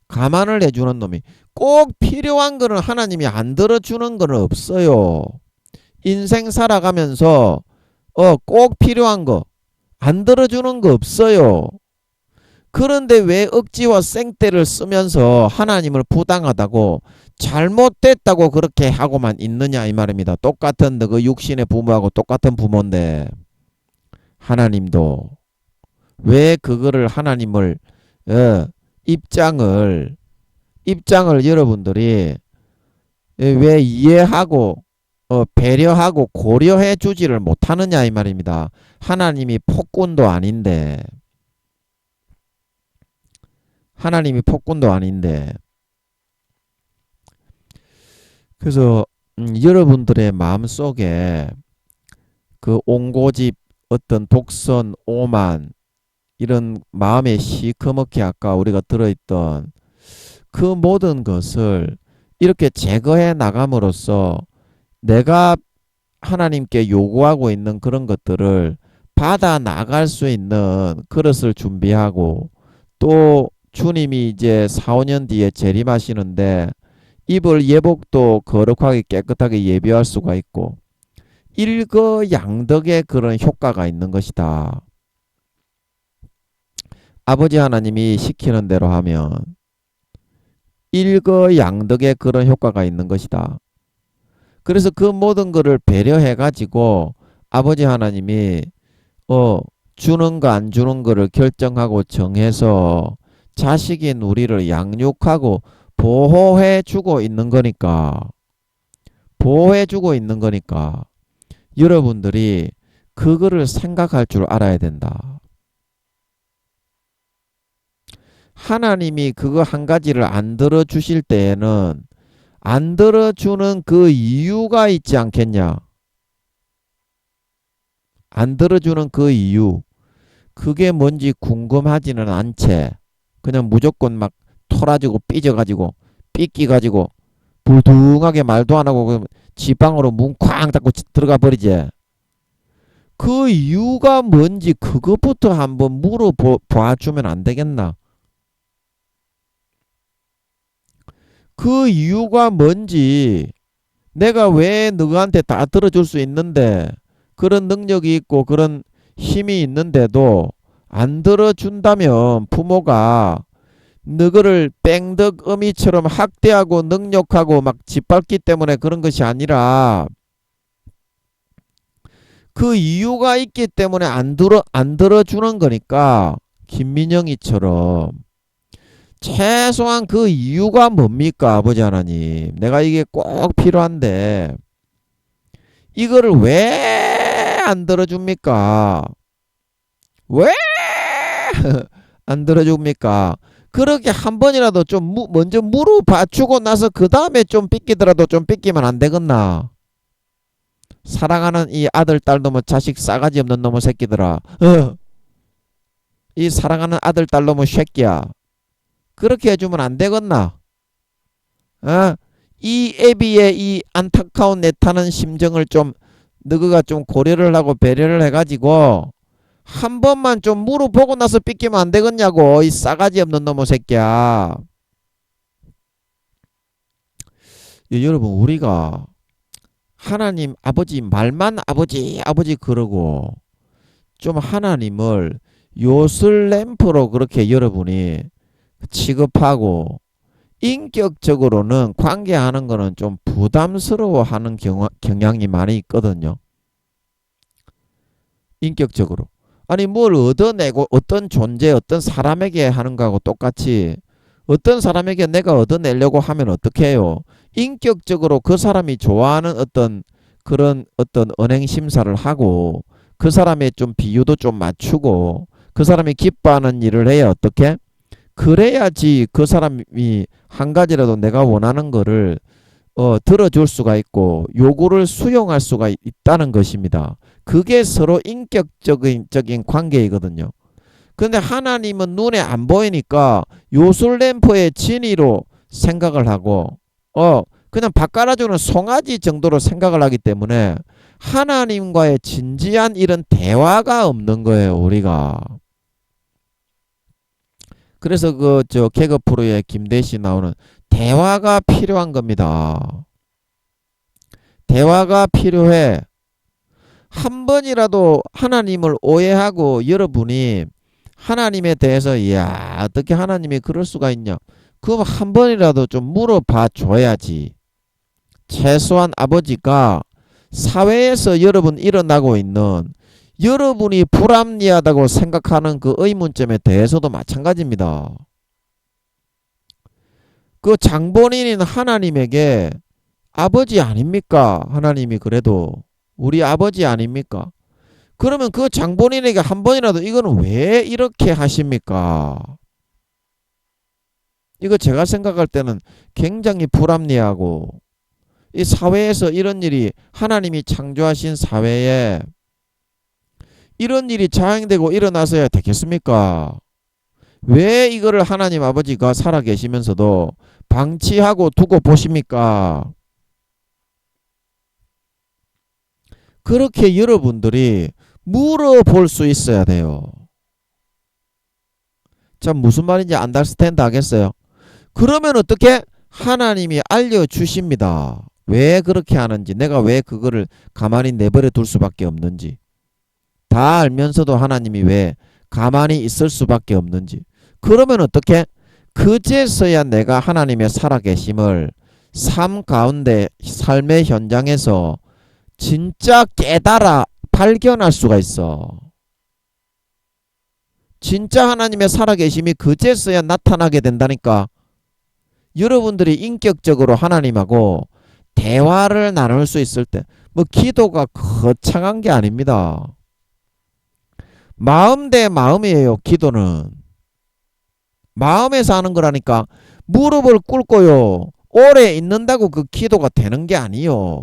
감안을 해주는 놈이 꼭 필요한 거는 하나님이 안 들어주는 거는 없어요. 인생 살아가면서 꼭 필요한 거 안 들어주는 거 없어요. 그런데 왜 억지와 생떼를 쓰면서 하나님을 부당하다고 잘못됐다고 그렇게 하고만 있느냐 이 말입니다. 똑같은 그 육신의 부모하고 똑같은 부모인데 하나님도 왜 그거를 하나님을 입장을 여러분들이 왜 이해하고 배려하고 고려해 주지를 못하느냐 이 말입니다. 하나님이 폭군도 아닌데 그래서 여러분들의 마음속에 그 옹고집 어떤 독선 오만 이런 마음에 시커멓게 아까 우리가 들어있던 그 모든 것을 이렇게 제거해 나감으로써 내가 하나님께 요구하고 있는 그런 것들을 받아 나갈 수 있는 그릇을 준비하고 또 주님이 이제 4, 5년 뒤에 재림하시는데 입을 예복도 거룩하게 깨끗하게 예비할 수가 있고 일거양득의 그런 효과가 있는 것이다. 아버지 하나님이 시키는 대로 하면 일거양득의 그런 효과가 있는 것이다. 그래서 그 모든 것을 배려해 가지고 아버지 하나님이 주는 거 안 주는 거를 결정하고 정해서 자식인 우리를 양육하고 보호해 주고 있는 거니까 여러분들이 그거를 생각할 줄 알아야 된다. 하나님이 그거 한 가지를 안 들어주실 때에는 안 들어주는 그 이유가 있지 않겠냐. 안 들어주는 그 이유 그게 뭔지 궁금하지는 않지. 그냥 무조건 막 토라지고 삐져가지고 삐끼가지고 불둥하게 말도 안 하고 지방으로 문 쾅 닫고 들어가 버리지. 그 이유가 뭔지 그것부터 한번 물어봐주면 안 되겠나? 그 이유가 뭔지, 내가 왜 너한테 다 들어줄 수 있는데, 그런 능력이 있고 그런 힘이 있는데도 안 들어준다면 부모가 너를 뺑덕어미처럼 학대하고 능욕하고 막 짓밟기 때문에 그런 것이 아니라 그 이유가 있기 때문에 안 들어주는 거니까, 김민영이처럼 최소한 그 이유가 뭡니까? 아버지 하나님, 내가 이게 꼭 필요한데 이거를 왜 안 들어줍니까? 왜 안 들어줍니까? 그렇게 한 번이라도 좀 먼저 물어봐주고 나서 그 다음에 좀 삐끼더라도 좀 삐끼면 안 되겠나? 사랑하는 이 아들 딸 놈의 자식 싸가지 없는 놈의 새끼들아, 이 사랑하는 아들 딸 놈의 새끼야, 그렇게 해주면 안 되겠나? 이 애비의 이 안타까운 내 타는 심정을 좀 너가 좀 고려를 하고 배려를 해가지고 한 번만 좀 물어보고 나서 삐끼면 안 되겠냐고, 이 싸가지 없는 놈의 새끼야. 여러분, 우리가 하나님 아버지 말만 아버지 아버지 그러고 좀 하나님을 요술램프로 그렇게 여러분이 취급하고 인격적으로는 관계하는 거는 좀 부담스러워하는 경향이 많이 있거든요. 인격적으로. 아니 뭘 얻어내고 어떤 존재 어떤 사람에게 하는 거하고 똑같이 어떤 사람에게 내가 얻어내려고 하면 어떻게 해요? 인격적으로 그 사람이 좋아하는 어떤 그런 어떤 언행 심사를 하고 그 사람의 좀 비유도 좀 맞추고 그 사람이 기뻐하는 일을 해야 어떻게? 그래야지 그 사람이 한 가지라도 내가 원하는 거를 들어줄 수가 있고 요구를 수용할 수가 있다는 것입니다. 그게 서로 인격적인 관계이거든요. 근데 하나님은 눈에 안 보이니까 요술램프의 진위로 생각을 하고 그냥 바꿔라주는 송아지 정도로 생각을 하기 때문에 하나님과의 진지한 이런 대화가 없는 거예요, 우리가. 그래서 개그 프로에 김대시 나오는 대화가 필요한 겁니다. 대화가 필요해. 한 번이라도 하나님을 오해하고 여러분이 하나님에 대해서 이야 어떻게 하나님이 그럴 수가 있냐, 그럼 한 번이라도 좀 물어봐 줘야지. 최소한 아버지가 사회에서 여러분 일어나고 있는 여러분이 불합리하다고 생각하는 그 의문점에 대해서도 마찬가지입니다. 그 장본인인 하나님에게 아버지 아닙니까? 하나님이 그래도 우리 아버지 아닙니까? 그러면 그 장본인에게 한 번이라도 이거는 왜 이렇게 하십니까? 이거 제가 생각할 때는 굉장히 불합리하고, 이 사회에서 이런 일이, 하나님이 창조하신 사회에 이런 일이 자행되고 일어나서야 되겠습니까? 왜 이거를 하나님 아버지가 살아계시면서도 방치하고 두고 보십니까? 그렇게 여러분들이 물어볼 수 있어야 돼요. 자, 무슨 말인지 안달스탠드 하겠어요? 그러면 어떻게? 하나님이 알려주십니다. 왜 그렇게 하는지, 내가 왜 그거를 가만히 내버려 둘 수밖에 없는지. 다 알면서도 하나님이 왜 가만히 있을 수밖에 없는지. 그러면 어떻게? 그제서야 내가 하나님의 살아계심을 삶 가운데, 삶의 현장에서 진짜 깨달아 발견할 수가 있어. 진짜 하나님의 살아계심이 그제서야 나타나게 된다니까. 여러분들이 인격적으로 하나님하고 대화를 나눌 수 있을 때, 뭐 기도가 거창한 게 아닙니다. 마음 대 마음이에요. 기도는 마음에서 하는 거라니까. 무릎을 꿇고요 오래 있는다고 그 기도가 되는 게 아니요.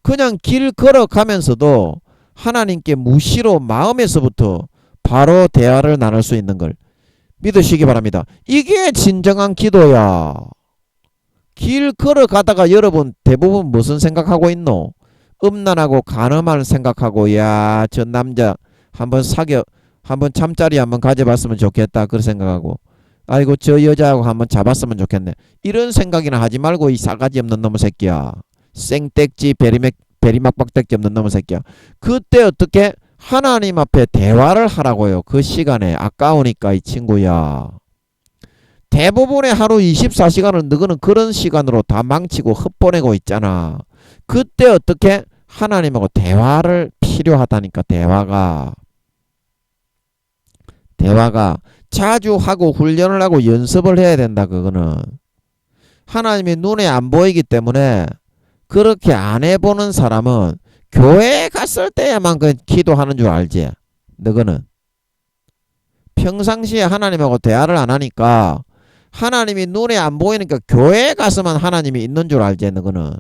그냥 길 걸어가면서도 하나님께 무시로 마음에서부터 바로 대화를 나눌 수 있는 걸 믿으시기 바랍니다. 이게 진정한 기도야. 길 걸어가다가 여러분 대부분 무슨 생각하고 있노? 음란하고 간음할 생각하고, 야, 저 남자 한번 한번 잠자리 한번 가져봤으면 좋겠다 그 생각하고, 아이고 저 여자하고 한번 잡았으면 좋겠네, 이런 생각이나 하지 말고 이 싸가지 없는 놈의 새끼야. 생떼지 베리막박대기 없는 놈의 새끼야. 그때 어떻게 하나님 앞에 대화를 하라고요. 그 시간에 아까우니까 이 친구야. 대부분의 하루 24시간을 너는 그런 시간으로 다 망치고 헛보내고 있잖아. 그때 어떻게 하나님하고 대화를 필요하다니까. 대화가 자주 하고 훈련을 하고 연습을 해야 된다. 그거는 하나님이 눈에 안 보이기 때문에 그렇게 안 해보는 사람은 교회에 갔을 때야만 그 기도하는 줄 알지. 너거는 평상시에 하나님하고 대화를 안 하니까, 하나님이 눈에 안 보이니까 교회에 가서만 하나님이 있는 줄 알지. 너거는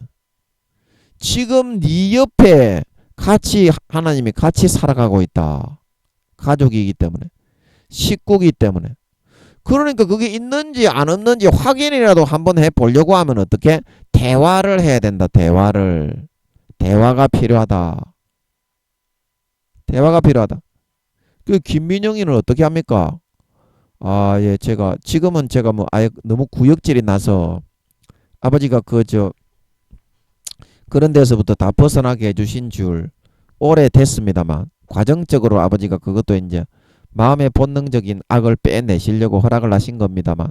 지금 네 옆에 하나님이 같이 살아가고 있다. 가족이기 때문에, 식구이기 때문에. 그러니까 그게 있는지 안 없는지 확인이라도 한번 해보려고 하면 어떻게? 대화를 해야 된다. 대화가 필요하다. 그 김민영이는 어떻게 합니까? 아, 예, 지금은 제가 뭐 아예 너무 구역질이 나서 아버지가 그런 데서부터 다 벗어나게 해주신 줄 오래됐습니다만, 과정적으로 아버지가 그것도 이제 마음의 본능적인 악을 빼내시려고 허락을 하신 겁니다만,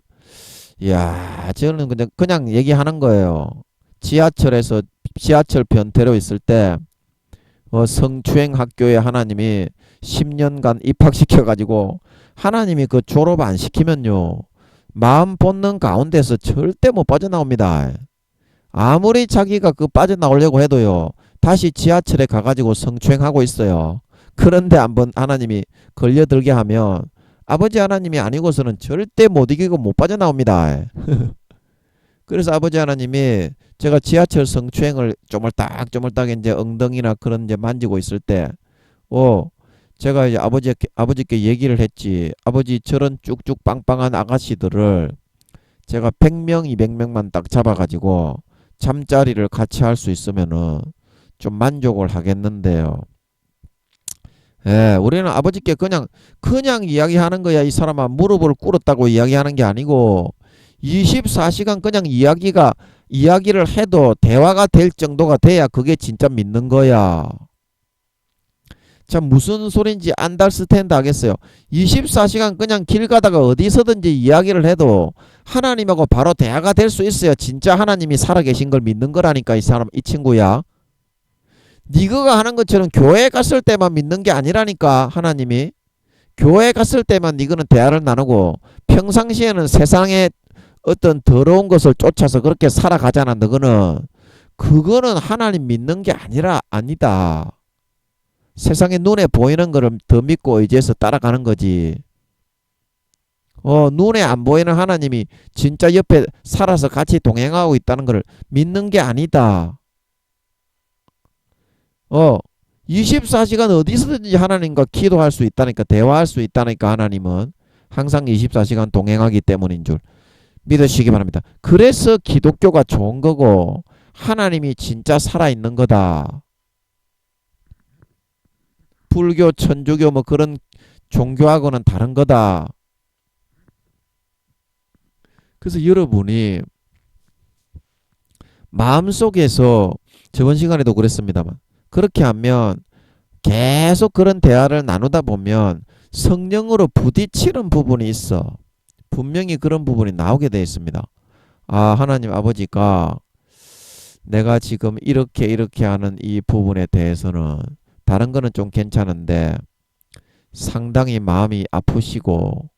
이야, 저는 그냥 얘기하는 거예요. 지하철 변태로 있을 때 성추행 학교에 하나님이 10년간 입학시켜가지고, 하나님이 그 졸업 안 시키면요 마음 본능 가운데서 절대 못 빠져나옵니다. 아무리 자기가 빠져나오려고 해도요 다시 지하철에 가가지고 성추행하고 있어요. 그런데 한번 하나님이 걸려들게 하면 아버지 하나님이 아니고서는 절대 못 이기고 못 빠져나옵니다. 그래서 아버지 하나님이 제가 지하철 성추행을 쪼물딱 이제 엉덩이나 그런 이제 만지고 있을 때, 제가 이제 아버지께 얘기를 했지. 아버지, 저런 쭉쭉 빵빵한 아가씨들을 제가 100명, 200명만 딱 잡아가지고 잠자리를 같이 할 수 있으면은 좀 만족을 하겠는데요. 예, 우리는 아버지께 그냥 이야기하는 거야. 이 사람아, 무릎을 꿇었다고 이야기하는 게 아니고 24시간 그냥 이야기를 해도 대화가 될 정도가 돼야 그게 진짜 믿는 거야. 참 무슨 소린지 안달스탠드 하겠어요. 24시간 그냥 길 가다가 어디서든지 이야기를 해도 하나님하고 바로 대화가 될 수 있어야 진짜 하나님이 살아계신 걸 믿는 거라니까. 이 친구야. 니가 하는 것처럼 교회 갔을 때만 믿는 게 아니라니까. 하나님이 교회 갔을 때만 니거는 대화를 나누고 평상시에는 세상에 어떤 더러운 것을 쫓아서 그렇게 살아가잖아. 너거는 그거는 하나님 믿는 게 아니다. 세상에 눈에 보이는 거를 더 믿고 의지해서 따라가는 거지. 눈에 안 보이는 하나님이 진짜 옆에 살아서 같이 동행하고 있다는 걸 믿는 게 아니다. 24시간 어디서든지 하나님과 기도할 수 있다니까. 대화할 수 있다니까. 하나님은 항상 24시간 동행하기 때문인 줄 믿으시기 바랍니다. 그래서 기독교가 좋은 거고 하나님이 진짜 살아있는 거다. 불교, 천주교 뭐 그런 종교하고는 다른 거다. 그래서 여러분이 마음속에서 저번 시간에도 그랬습니다만, 그렇게 하면 계속 그런 대화를 나누다 보면 성령으로 부딪히는 부분이 있어. 분명히 그런 부분이 나오게 되어 있습니다. 아, 하나님 아버지가 내가 지금 이렇게 하는 이 부분에 대해서는 다른 거는 좀 괜찮은데 상당히 마음이 아프시고,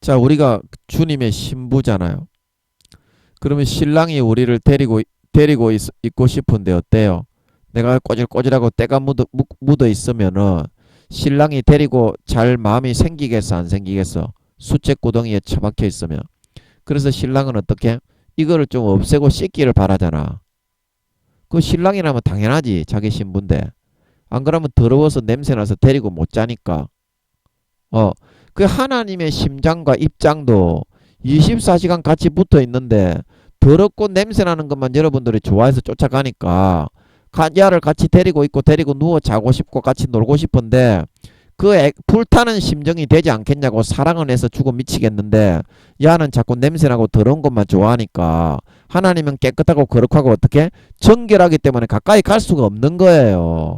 자, 우리가 주님의 신부잖아요. 그러면 신랑이 우리를 데리고 있고 싶은데 어때요? 내가 꼬질꼬질하고 때가 묻어 있으면은 신랑이 데리고 잘 마음이 생기겠어, 안 생기겠어? 수채구덩이에 처박혀 있으면. 그래서 신랑은 어떻게? 이거를 좀 없애고 씻기를 바라잖아. 그 신랑이라면 당연하지. 자기 신부인데. 안 그러면 더러워서 냄새나서 데리고 못 자니까. 어, 그 하나님의 심장과 입장도 24시간 같이 붙어 있는데 더럽고 냄새나는 것만 여러분들이 좋아해서 쫓아가니까 야를 같이 데리고 있고 데리고 누워 자고 싶고 같이 놀고 싶은데 그 불타는 심정이 되지 않겠냐고. 사랑은 해서 죽어 미치겠는데 야는 자꾸 냄새나고 더러운 것만 좋아하니까 하나님은 깨끗하고 거룩하고 어떻게 정결하기 때문에 가까이 갈 수가 없는 거예요.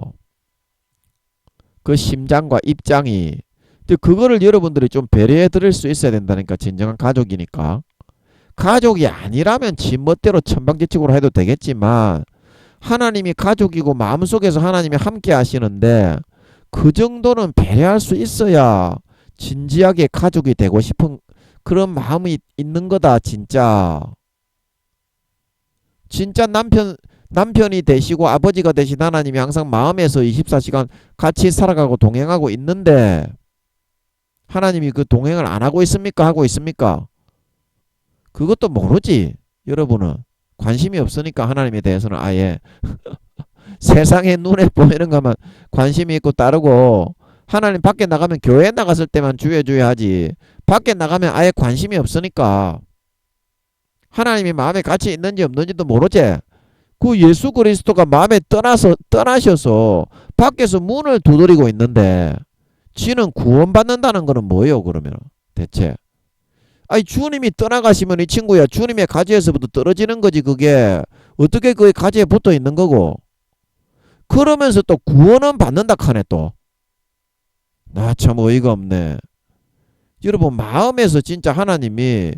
그 심장과 입장이. 그거를 여러분들이 좀 배려해 드릴 수 있어야 된다니까. 진정한 가족이니까. 가족이 아니라면 지 멋대로 천방지축으로 해도 되겠지만 하나님이 가족이고 마음속에서 하나님이 함께 하시는데 그 정도는 배려할 수 있어야 진지하게 가족이 되고 싶은 그런 마음이 있는 거다. 진짜 남편이 되시고 아버지가 되신 하나님이 항상 마음에서 24시간 같이 살아가고 동행하고 있는데 하나님이 그 동행을 안 하고 있습니까? 하고 있습니까? 그것도 모르지. 여러분은 관심이 없으니까 하나님에 대해서는 아예 세상에 눈에 보이는 것만 관심이 있고 따르고 하나님 밖에 나가면 교회 나갔을 때만 주여 하지 밖에 나가면 아예 관심이 없으니까 하나님이 마음에 같이 있는지 없는지도 모르지. 그 예수 그리스도가 마음에 떠나셔서 밖에서 문을 두드리고 있는데 지는 구원받는다는 거는 뭐예요 그러면 대체? 아니 주님이 떠나가시면 이 친구야 주님의 가지에서부터 떨어지는 거지. 그게 어떻게 그 가지에 붙어 있는 거고 그러면서 또 구원은 받는다 카네 또. 나 참 어이가 없네. 여러분 마음에서 진짜 하나님이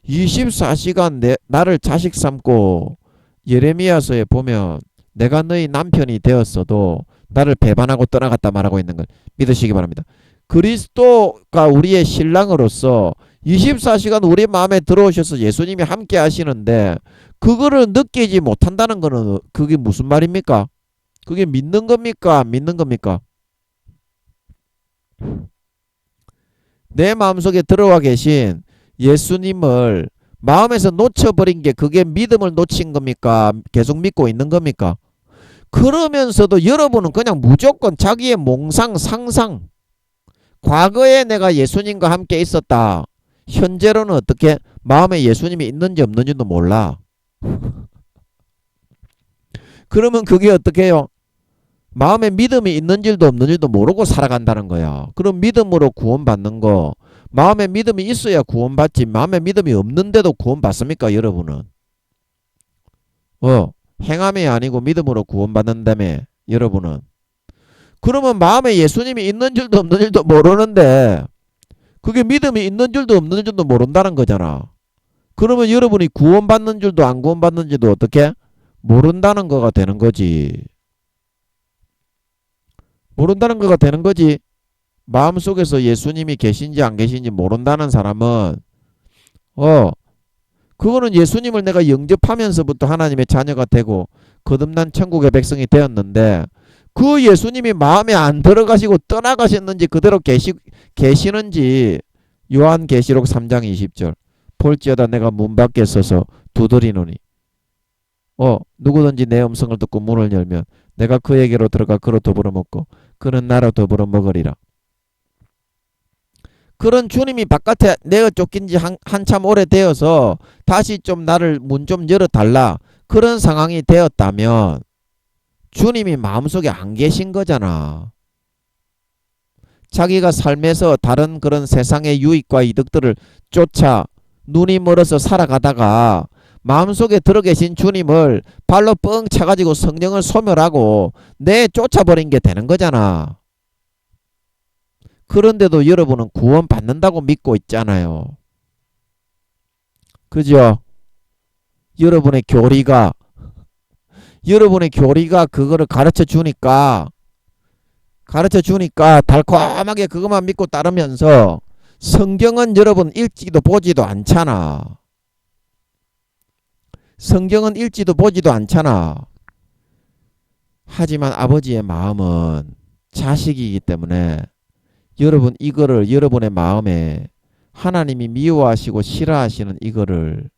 24시간 나를 자식 삼고 예레미야서에 보면 내가 너희 남편이 되었어도 나를 배반하고 떠나갔다 말하고 있는 걸 믿으시기 바랍니다. 그리스도가 우리의 신랑으로서 24시간 우리 마음에 들어오셔서 예수님이 함께 하시는데 그거를 느끼지 못한다는 거는 그게 무슨 말입니까? 그게 믿는 겁니까? 안 믿는 겁니까? 내 마음속에 들어와 계신 예수님을 마음에서 놓쳐버린 게 그게 믿음을 놓친 겁니까? 계속 믿고 있는 겁니까? 그러면서도 여러분은 그냥 무조건 자기의 몽상, 상상, 과거에 내가 예수님과 함께 있었다. 현재로는 어떻게 마음에 예수님이 있는지 없는지도 몰라. 그러면 그게 어떻게 해요? 마음에 믿음이 있는 줄도 없는 줄도 모르고 살아간다는 거야. 그럼 믿음으로 구원받는 거, 마음에 믿음이 있어야 구원받지. 마음에 믿음이 없는데도 구원받습니까 여러분은? 행함이 아니고 믿음으로 구원받는다며 여러분은. 그러면 마음에 예수님이 있는 줄도 없는 줄도 모르는데 그게 믿음이 있는 줄도 없는 줄도 모른다는 거잖아. 그러면 여러분이 구원받는 줄도 안 구원받는 줄도 어떻게? 모른다는 거가 되는 거지. 모른다는 거가 되는 거지. 마음속에서 예수님이 계신지 안 계신지 모른다는 사람은 그거는 예수님을 내가 영접하면서부터 하나님의 자녀가 되고 거듭난 천국의 백성이 되었는데 그 예수님이 마음에 안 들어가시고 떠나가셨는지 그대로 계시는지 요한계시록 3장 20절 볼지어다 내가 문 밖에 서서 두드리노니 누구든지 내 음성을 듣고 문을 열면 내가 그에게로 들어가 그로 더불어 먹고 그는 나로 더불어 먹으리라. 그런 주님이 바깥에 내가 쫓긴 지 한참 오래되어서 다시 좀 나를 문 좀 열어달라 그런 상황이 되었다면 주님이 마음속에 안 계신 거잖아. 자기가 삶에서 다른 그런 세상의 유익과 이득들을 쫓아 눈이 멀어서 살아가다가 마음속에 들어계신 주님을 발로 뻥 차가지고 성령을 소멸하고 쫓아버린 게 되는 거잖아. 그런데도 여러분은 구원 받는다고 믿고 있잖아요. 그죠? 여러분의 교리가 그거를 가르쳐 주니까 달콤하게 그것만 믿고 따르면서 성경은 여러분 읽지도 보지도 않잖아. 성경은 읽지도 보지도 않잖아. 하지만 아버지의 마음은 자식이기 때문에 여러분 이거를 여러분의 마음에 하나님이 미워하시고 싫어하시는 이거를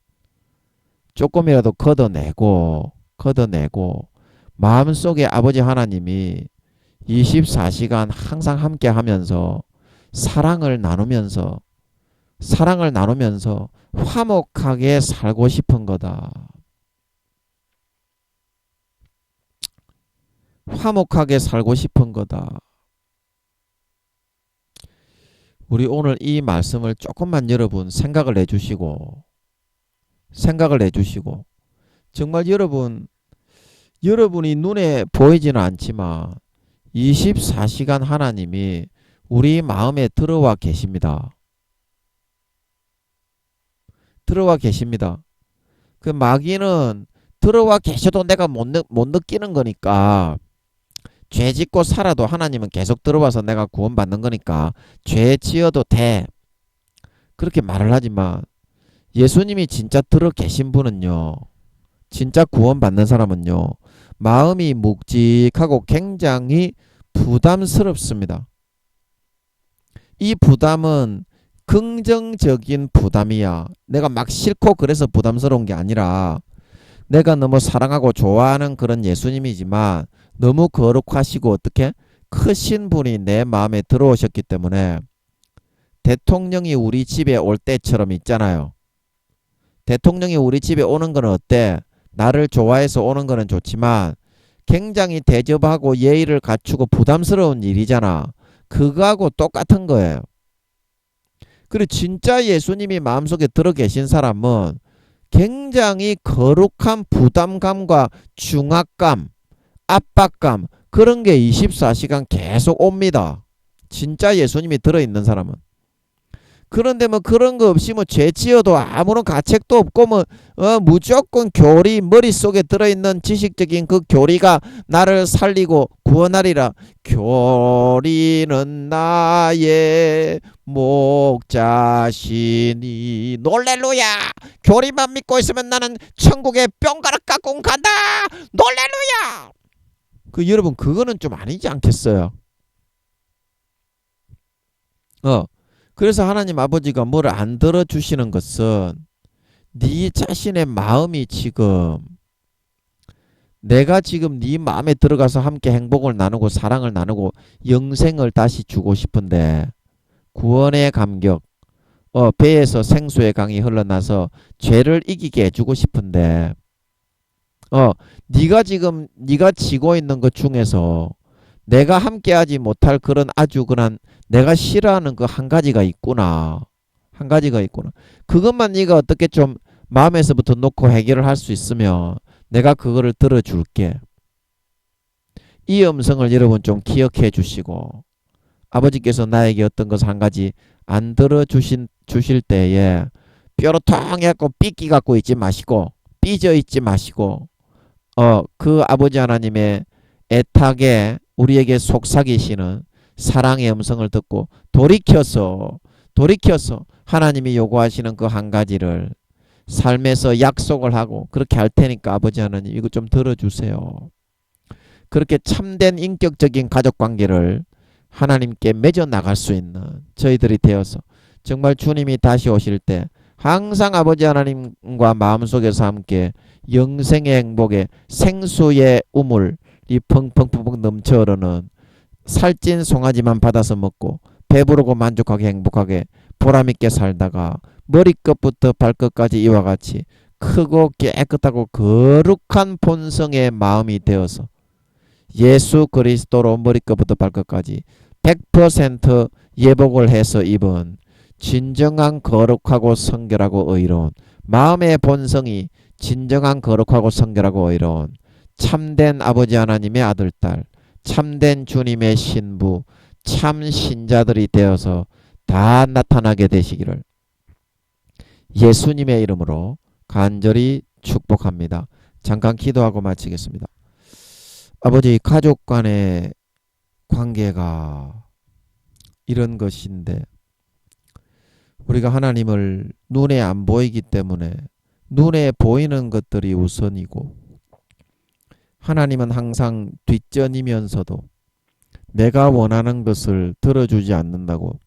조금이라도 걷어내고 마음속에 아버지 하나님이 24시간 항상 함께 하면서 사랑을 나누면서 화목하게 살고 싶은 거다. 화목하게 살고 싶은 거다. 우리 오늘 이 말씀을 조금만 여러분 생각을 해주시고 정말 여러분이 눈에 보이지는 않지만 24시간 하나님이 우리 마음에 들어와 계십니다. 들어와 계십니다. 그 마귀는 들어와 계셔도 내가 못 느끼는 거니까, 죄 짓고 살아도 하나님은 계속 들어와서 내가 구원받는 거니까 죄 지어도 돼, 그렇게 말을 하지만 예수님이 진짜 들어 계신 분은요, 진짜 구원받는 사람은요, 마음이 묵직하고 굉장히 부담스럽습니다. 이 부담은 긍정적인 부담이야. 내가 막 싫고 그래서 부담스러운 게 아니라, 내가 너무 사랑하고 좋아하는 그런 예수님이지만 너무 거룩하시고 어떻게 크신 분이 내 마음에 들어오셨기 때문에, 대통령이 우리 집에 올 때처럼 있잖아요. 대통령이 우리 집에 오는 거는 어때? 나를 좋아해서 오는 거는 좋지만 굉장히 대접하고 예의를 갖추고 부담스러운 일이잖아. 그거하고 똑같은 거예요. 그리고 진짜 예수님이 마음속에 들어 계신 사람은 굉장히 거룩한 부담감과 중압감, 압박감, 그런 게 24시간 계속 옵니다. 진짜 예수님이 들어있는 사람은. 그런데 뭐 그런 거 없이 뭐 죄 지어도 아무런 가책도 없고 뭐 무조건 교리, 머릿속에 들어있는 지식적인 그 교리가 나를 살리고 구원하리라. 교리는 나의 목자시니. 놀렐루야. 교리만 믿고 있으면 나는 천국에 뿅가락 갖고 간다. 놀렐루야. 여러분, 그거는 좀 아니지 않겠어요? 그래서 하나님 아버지가 뭘 안 들어주시는 것은, 네 자신의 마음이 지금, 내가 지금 네 마음에 들어가서 함께 행복을 나누고 사랑을 나누고 영생을 다시 주고 싶은데, 구원의 감격, 배에서 생수의 강이 흘러나서 죄를 이기게 해주고 싶은데, 네가 지고 있는 것 중에서 내가 함께하지 못할 그런 아주 그런 내가 싫어하는 그 한 가지가 있구나. 그것만 네가 어떻게 좀 마음에서부터 놓고 해결을 할 수 있으면 내가 그거를 들어줄게. 이 음성을 여러분 좀 기억해 주시고, 아버지께서 나에게 어떤 것을 한 가지 안 들어주실 때에 뾰로통해갖고 삐끼 갖고 있지 마시고, 삐져 있지 마시고, 그 아버지 하나님의 애타게 우리에게 속삭이시는 사랑의 음성을 듣고 돌이켜서 하나님이 요구하시는 그 한 가지를 삶에서 약속을 하고 그렇게 할 테니까 아버지 하나님 이거 좀 들어주세요. 그렇게 참된 인격적인 가족관계를 하나님께 맺어 나갈 수 있는 저희들이 되어서 정말 주님이 다시 오실 때 항상 아버지 하나님과 마음속에서 함께 영생의 행복에 생수의 우물이 펑펑펑 넘쳐 흐르는 살찐 송아지만 받아서 먹고 배부르고 만족하게 행복하게 보람있게 살다가 머리끝부터 발끝까지 이와 같이 크고 깨끗하고 거룩한 본성의 마음이 되어서 예수 그리스도로 머리끝부터 발끝까지 100% 예복을 해서 입은 진정한 거룩하고 성결하고 의로운 마음의 본성이 진정한 거룩하고 성결하고 의로운 참된 아버지 하나님의 아들딸, 참된 주님의 신부, 참 신자들이 되어서 다 나타나게 되시기를 예수님의 이름으로 간절히 축복합니다. 잠깐 기도하고 마치겠습니다. 아버지, 가족 간의 관계가 이런 것인데 우리가 하나님을 눈에 안 보이기 때문에 눈에 보이는 것들이 우선이고 하나님은 항상 뒷전이면서도 내가 원하는 것을 들어주지 않는다고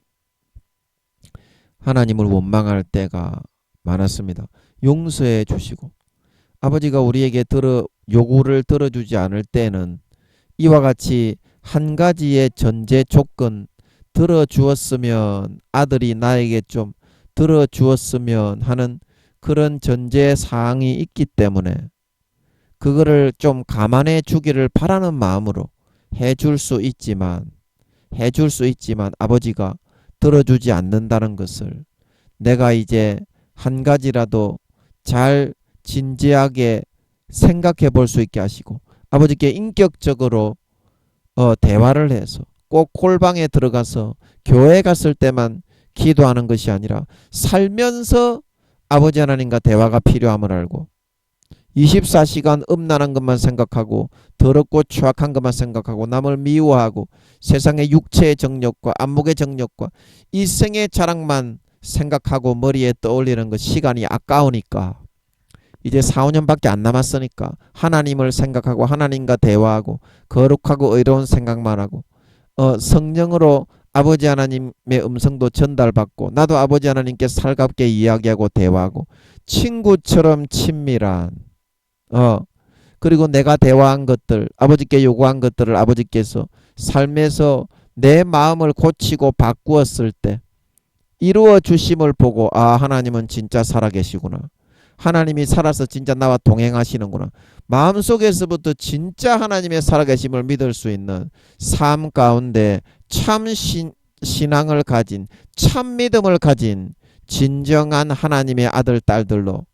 하나님을 원망할 때가 많았습니다. 용서해 주시고 아버지가 우리에게 요구를 들어주지 않을 때는 이와 같이 한 가지의 전제 조건 들어주었으면, 아들이 나에게 좀 들어주었으면 하는 그런 전제 사항이 있기 때문에 그거를 좀 감안해 주기를 바라는 마음으로 해줄 수 있지만 아버지가 들어주지 않는다는 것을 내가 이제 한 가지라도 잘 진지하게 생각해 볼 수 있게 하시고, 아버지께 인격적으로 대화를 해서 꼭 콜방에 들어가서 교회 갔을 때만 기도하는 것이 아니라 살면서 아버지 하나님과 대화가 필요함을 알고 24시간 음란한 것만 생각하고 더럽고 추악한 것만 생각하고 남을 미워하고 세상의 육체의 정욕과 안목의 정욕과 이생의 자랑만 생각하고 머리에 떠올리는 것, 시간이 아까우니까 이제 4, 5년밖에 안 남았으니까 하나님을 생각하고 하나님과 대화하고 거룩하고 의로운 생각만 하고 성령으로 아버지 하나님의 음성도 전달받고 나도 아버지 하나님께 살갑게 이야기하고 대화하고 친구처럼 친밀한 그리고 내가 대화한 것들, 아버지께 요구한 것들을 아버지께서 삶에서 내 마음을 고치고 바꾸었을 때 이루어 주심을 보고, 아, 하나님은 진짜 살아계시구나. 하나님이 살아서 진짜 나와 동행하시는구나. 마음속에서부터 진짜 하나님의 살아계심을 믿을 수 있는 삶 가운데 참 신앙을 가진, 참 믿음을 가진 진정한 하나님의 아들, 딸들로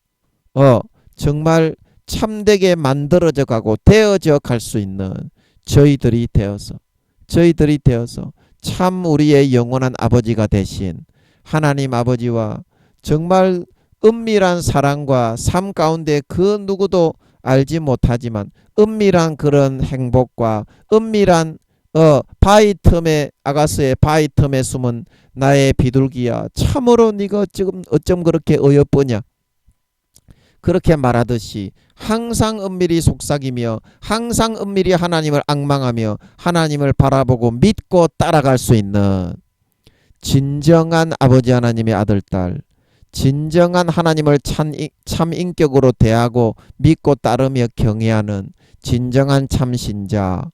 정말 참되게 만들어져 가고 되어져 갈 수 있는 저희들이 되어서 참 우리의 영원한 아버지가 되신 하나님 아버지와 정말 은밀한 사랑과 삶 가운데 그 누구도 알지 못하지만 은밀한 그런 행복과 은밀한 바위 틈에, 아가스의 바위 틈에 숨은 나의 비둘기야, 참으로 네가 지금 어쩜 그렇게 어여쁘냐, 그렇게 말하듯이 항상 은밀히 속삭이며 항상 은밀히 하나님을 앙망하며 하나님을 바라보고 믿고 따라갈 수 있는 진정한 아버지 하나님의 아들, 딸, 진정한 하나님을 참 인격으로 대하고 믿고 따르며 경외하는 진정한 참신자,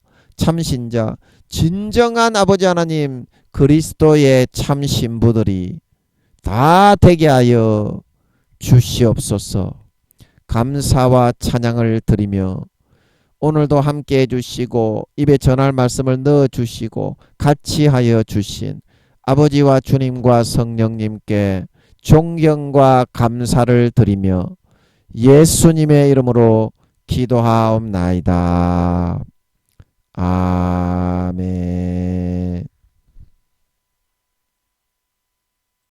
진정한 아버지 하나님 그리스도의 참 신부들이 다 되게 하여 주시옵소서. 감사와 찬양을 드리며 오늘도 함께 해주시고 입에 전할 말씀을 넣어주시고 같이 하여 주신 아버지와 주님과 성령님께 존경과 감사를 드리며 예수님의 이름으로 기도하옵나이다. 아멘.